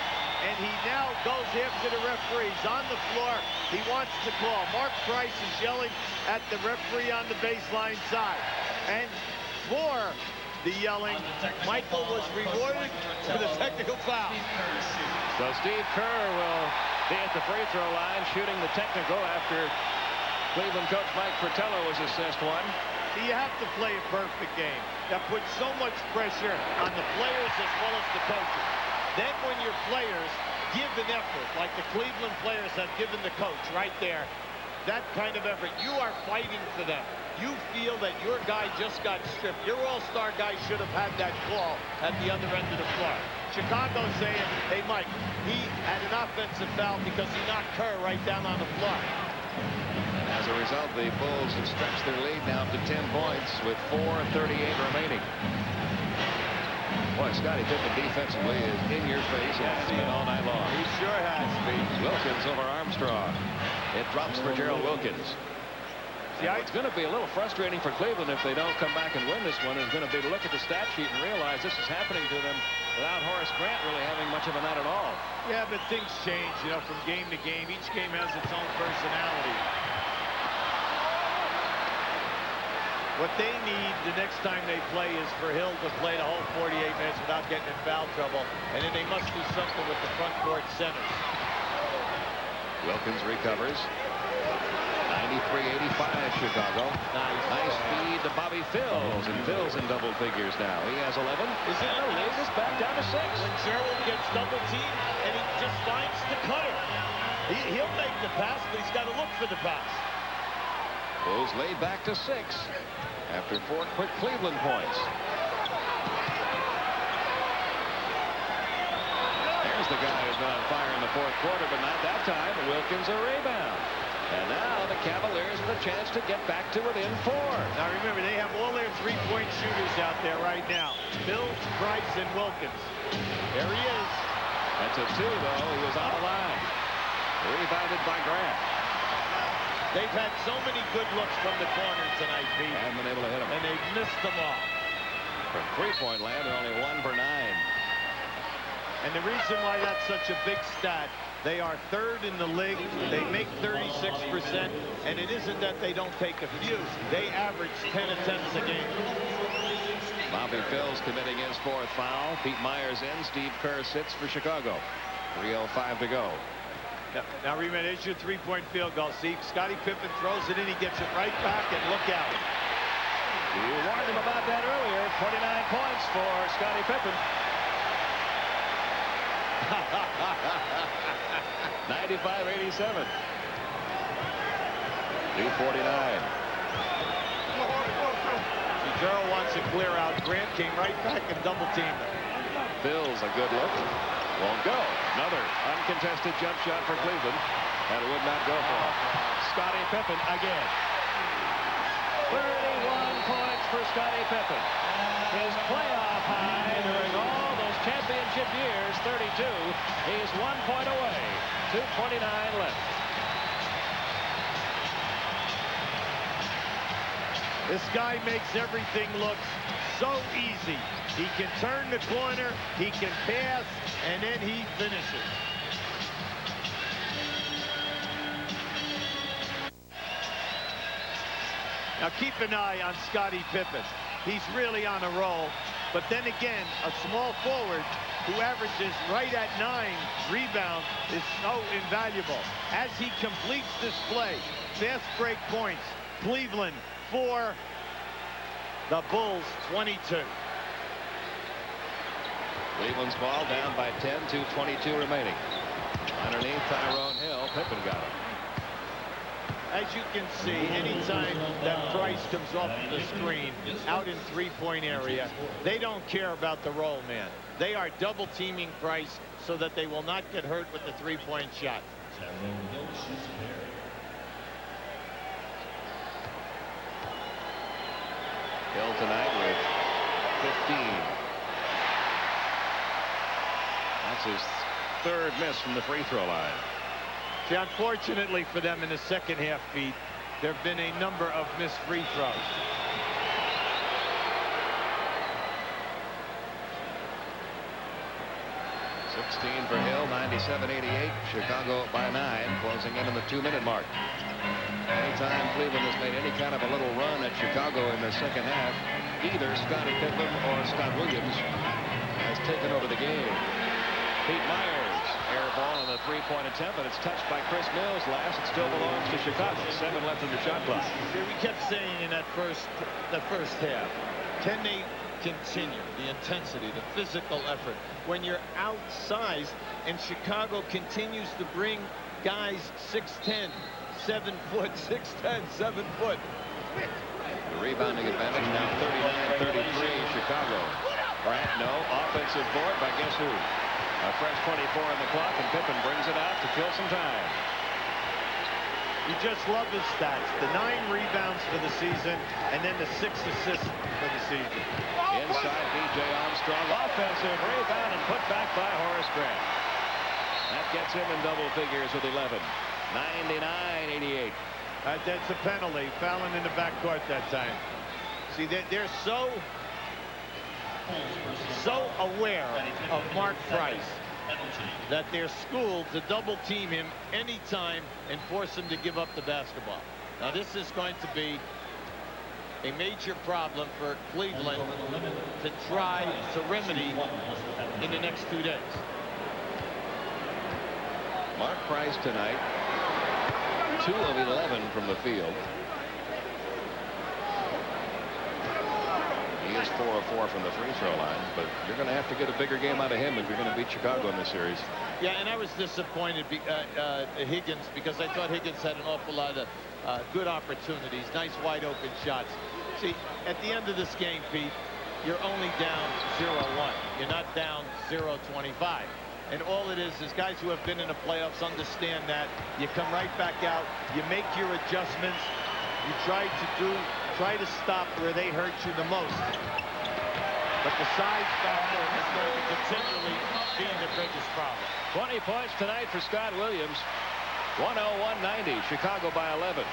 and he now goes after the referees on the floor. He wants to call. Mark Price is yelling at the referee on the baseline side. And for the yelling, Michael was rewarded for the technical foul. So Steve Kerr will be at the free throw line shooting the technical after Cleveland coach Mike Fratello's assist one. You have to play a perfect game. That puts so much pressure on the players as well as the coaches. Then when your players give an effort, like the Cleveland players have given the coach right there, that kind of effort, you are fighting for them. You feel that your guy just got stripped. Your all-star guy should have had that call at the other end of the floor. Chicago saying, hey, Mike, he had an offensive foul because he knocked Kerr right down on the floor. As a result, the Bulls have stretched their lead now to 10 points with 4:38 remaining. Boy, Scottie Pippen defensively is in your face and has been all night long. He sure has, Pete. Wilkins over Armstrong. It drops for Gerald Wilkins. Yeah, it's going to be a little frustrating for Cleveland if they don't come back and win this one. It's going to be to look at the stat sheet and realize this is happening to them without Horace Grant really having much of a night at all. Yeah, but things change, you know, from game to game. Each game has its own personality. What they need the next time they play is for Hill to play the whole 48 minutes without getting in foul trouble. And then they must do something with the front court centers. Wilkins recovers. 93-85 Chicago. Nice feed to Bobby Phills, and Phills in double figures now. He has 11. Is it the lead is back down to 6. When Gerald gets double teamed and he just finds the cutter. He'll make the pass, but he's got to look for the pass. Bulls laid back to 6 after 4 quick Cleveland points. There's the guy who's been on fire in the 4th quarter, but not that time. Wilkins a rebound. And now the Cavaliers with a chance to get back to within 4. Now remember, they have all their three-point shooters out there right now. Phills, Price, and Wilkins. There he is. That's a 2, though. He was on the line. Rebounded by Grant. They've had so many good looks from the corner tonight, Pete. Haven't been able to hit them. And they've missed them all. From three-point land, they're only 1 for 9. And the reason why that's such a big stat, they are 3rd in the league. They make 36%. And it isn't that they don't take a few. They average 10 attempts a game. Bobby Phills committing his 4th foul. Pete Myers in. Steve Kerr sits for Chicago. 3:05 to go. Now remember, there's your three-point field goal. See, Scottie Pippen throws it in, he gets it right back, and look out. You warned him about that earlier. 49 points for Scottie Pippen. 95-87. 2:49. Gerald wants to clear out. Grant came right back and double-teamed him. Phil's a good look. Won't go. Another uncontested jump shot for Cleveland. And it would not go for him. Scottie Pippen again. 31 points for Scottie Pippen. His playoff high during all those championship years, 32. He's 1 point away. 2:29 left. This guy makes everything look so easy. He can turn the corner, he can pass, and then he finishes. Now keep an eye on Scottie Pippen. He's really on a roll. But then again, a small forward who averages right at 9 rebounds is so invaluable. As he completes this play, fast break points. Cleveland 4, the Bulls 22. Cleveland's ball down by 10, 2:22 remaining. Underneath Tyrone Hill, Pippen got it. As you can see, anytime that Price comes off the screen out in three-point area, they don't care about the roll man. They are double teaming Price so that they will not get hurt with the three-point shot. Hill tonight with 15. That's his 3rd miss from the free throw line. See, unfortunately for them in the second half, Pete, there have been a number of missed free throws. .16 for Hill, 97-88. Chicago by 9, closing in on the 2-minute mark. Anytime Cleveland has made any kind of a little run at Chicago in the second half, either Scottie Pippen or Scott Williams has taken over the game. Pete Myers Air ball on the three-point attempt, but it's touched by Chris Mills last. It still belongs to Chicago. 7 left in the shot clock. We kept saying in the first half, can they continue the intensity, the physical effort when you're outsized, and Chicago continues to bring guys 6'10", 7 foot, 6'10", 7 foot. The rebounding advantage now 39-33 Chicago. Grant, no. Offensive board by guess who? A fresh 24 on the clock, and Pippen brings it out to kill some time. You just love his stats. The 9 rebounds for the season, and then the 6 assists for the season. Inside B.J. Armstrong. Offensive rebound and put back by Horace Grant. That gets him in double figures with 11. 99-88. That's a penalty. Fouling in the backcourt that time. See, they're so aware of Mark Price that they're schooled to double team him anytime and force him to give up the basketball. Now this is going to be a major problem for Cleveland to try to remedy in the next 2 days. Mark Price tonight, 2 of 11 from the field. He is 4 of 4 from the free throw line, but you're going to have to get a bigger game out of him if you're going to beat Chicago in this series. Yeah, and I was disappointed Higgins, because I thought Higgins had an awful lot of good opportunities, nice wide open shots. See, at the end of this game, Pete, you're only down 0-1. You're not down 0-25. And all it is guys who have been in the playoffs understand that. You come right back out, you make your adjustments, you try to stop where they hurt you the most. But the size factor is going to continually be the biggest problem. 20 points tonight for Scott Williams. 101-90, Chicago by 11.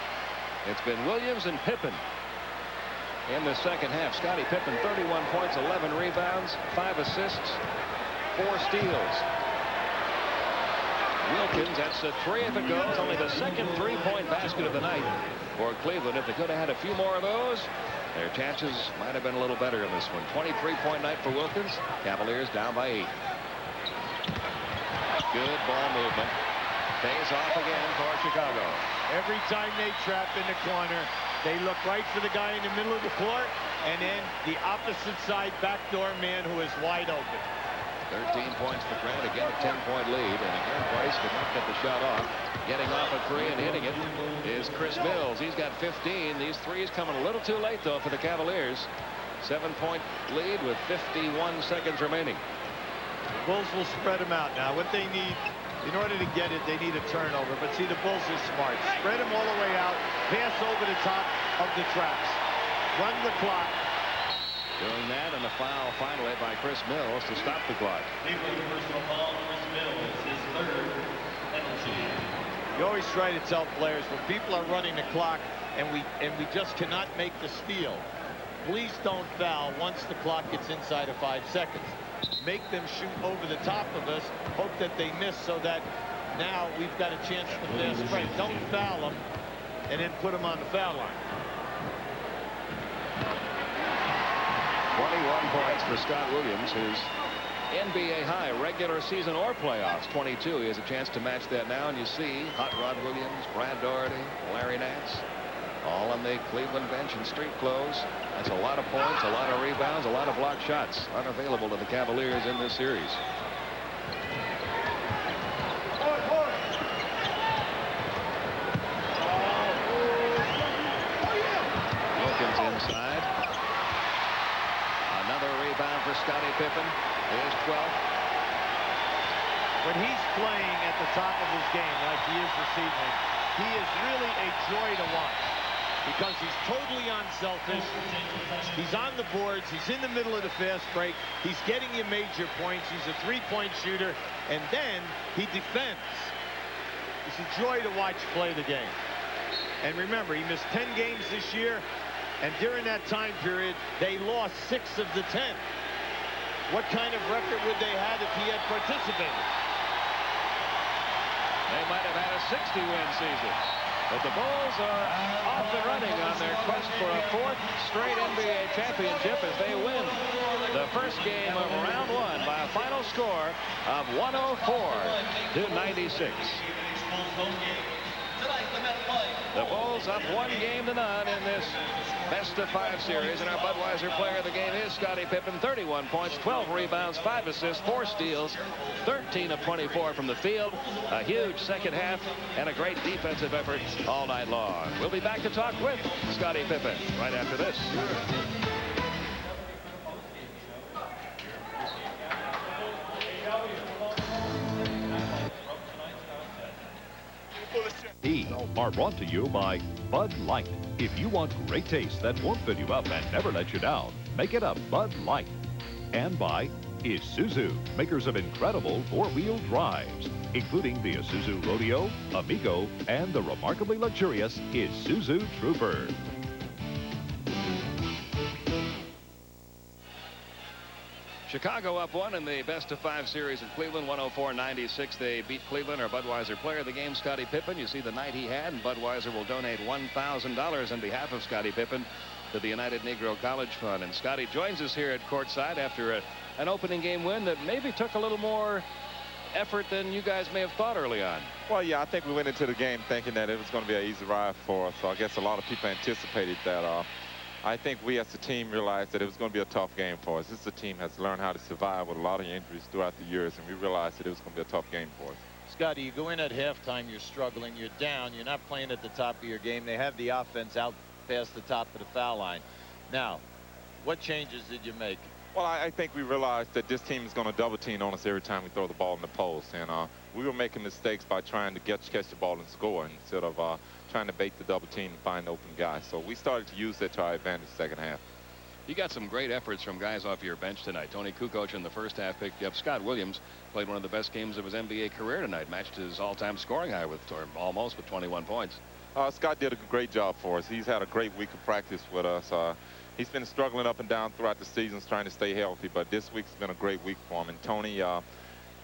It's been Williams and Pippen in the second half. Scottie Pippen, 31 points, 11 rebounds, 5 assists, 4 steals. Wilkins, that's a 3 if it goes. Only the second three-point basket of the night for Cleveland. If they could have had a few more of those, their chances might have been a little better in this one. 23-point night for Wilkins. Cavaliers down by 8. Good ball movement. Pays off again for Chicago. Every time they trap in the corner, they look right for the guy in the middle of the court, and then the opposite side backdoor man who is wide open. 13 points for Grant. Again, a 10-point lead. And again, Price could not get the shot off. Getting off a 3 and hitting it is Chris Mills. He's got 15. These threes coming a little too late, though, for the Cavaliers. 7-point lead with 51 seconds remaining. The Bulls will spread them out now. What they need, in order to get it, they need a turnover. But see, the Bulls are smart. Spread them all the way out. Pass over the top of the traps. Run the clock. Doing that, and a foul finally by Chris Mills to stop the clock. You always try to tell players when people are running the clock and we just cannot make the steal, please don't foul once the clock gets inside of 5 seconds. Make them shoot over the top of us, hope that they miss, so that now we've got a chance to fast break. Don't foul them and then put them on the foul line. 21 points for Scott Williams, his NBA high, regular season or playoffs. 22. He has a chance to match that now, and you see Hot Rod Williams, Brad Daugherty, Larry Nance, all on the Cleveland bench in street clothes. That's a lot of points, a lot of rebounds, a lot of blocked shots unavailable to the Cavaliers in this series. Wilkins inside. Another rebound for Scottie Pippen. His 12th. When he's playing at the top of his game like he is this evening, he is really a joy to watch, because he's totally unselfish. He's on the boards. He's in the middle of the fast break. He's getting you major points. He's a three-point shooter, and then he defends. It's a joy to watch play the game. And remember, he missed 10 games this year, and during that time period, they lost 6 of the 10. What kind of record would they have if he had participated? They might have had a 60-win season. But the Bulls are off and running on their quest for a 4th straight NBA championship as they win the first game of round 1 by a final score of 104-96. The Bulls up 1 game to none in this best-of-5 series, and our Budweiser player of the game is Scottie Pippen. 31 points, 12 rebounds, 5 assists, 4 steals, 13 of 24 from the field. A huge second half and a great defensive effort all night long. We'll be back to talk with Scottie Pippen right after this. Are brought to you by Bud Light. If you want great taste that won't fill you up and never let you down, make it a Bud Light. And by Isuzu, makers of incredible 4-wheel drives, including the Isuzu Rodeo, Amigo, and the remarkably luxurious Isuzu Trooper. Chicago up 1 in the best-of-5 series in Cleveland, 104-96. They beat Cleveland. Our Budweiser player of the game, Scottie Pippen. You see the night he had, and Budweiser will donate $1,000 on behalf of Scottie Pippen to the United Negro College Fund. And Scottie joins us here at courtside after an opening game win that maybe took a little more effort than you guys may have thought early on. Well, yeah, I think we went into the game thinking that it was going to be an easy ride for us. So I guess a lot of people anticipated that. I think we as a team realized that it was going to be a tough game for us. This is a team that's learned how to survive with a lot of injuries throughout the years, and we realized that it was going to be a tough game for us. Scottie, you go in at halftime, you're struggling, you're down, you're not playing at the top of your game. They have the offense out past the top of the foul line. Now, what changes did you make? Well, I think we realized that this team is going to double team on us every time we throw the ball in the post, and we were making mistakes by trying to catch the ball and score instead of trying to bait the double team and find open guys. So we started to use that to our advantage second half. You got some great efforts from guys off your bench tonight. Tony Kukoc in the first half picked you up. Scott Williams played one of the best games of his NBA career tonight, matched his all-time scoring high with, or almost, with 21 points. Scott did a great job for us. He's had a great week of practice with us. He's been struggling up and down throughout the seasons trying to stay healthy, but this week's been a great week for him. And Tony,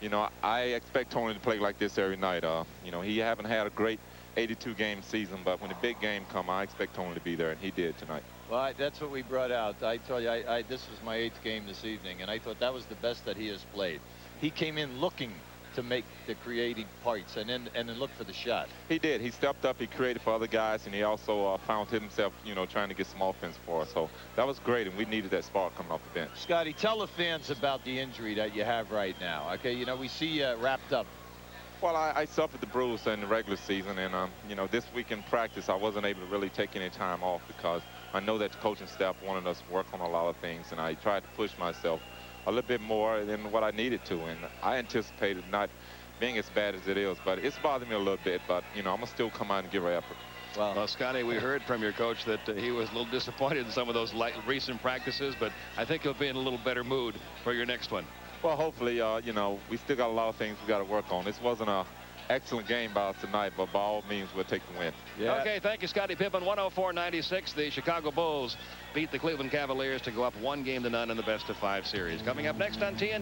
you know, I expect Tony to play like this every night. You know, he haven't had a great 82-game season, but when the big game come, I expect Tony to be there, and he did tonight. Well, that's what we brought out. I told you, this was my 8th game this evening, and I thought that was the best that he has played. He came in looking to make the creative parts and then look for the shot. He did. He stepped up. He created for other guys, and he also found himself, you know, trying to get some offense for us. So that was great, and we needed that spark coming off the bench. Scottie, tell the fans about the injury that you have right now. Okay, you know, we see you wrapped up. Well, I suffered the bruise in the regular season, and, you know, this week in practice, I wasn't able to really take any time off because I know that the coaching staff wanted us to work on a lot of things, and I tried to push myself a little bit more than what I needed to, and I anticipated not being as bad as it is, but it's bothered me a little bit, but, you know, I'm going to still come out and give an effort. Well, Scottie, we heard from your coach that he was a little disappointed in some of those recent practices, but I think he'll be in a little better mood for your next one. Well, hopefully, you know, we still got a lot of things we got to work on. This wasn't an excellent game by us tonight, but by all means, we'll take the win. Yeah. Okay, thank you, Scottie Pippen. 104-96. The Chicago Bulls beat the Cleveland Cavaliers to go up 1 game to none in the best-of-5 series. Coming up next on TNT.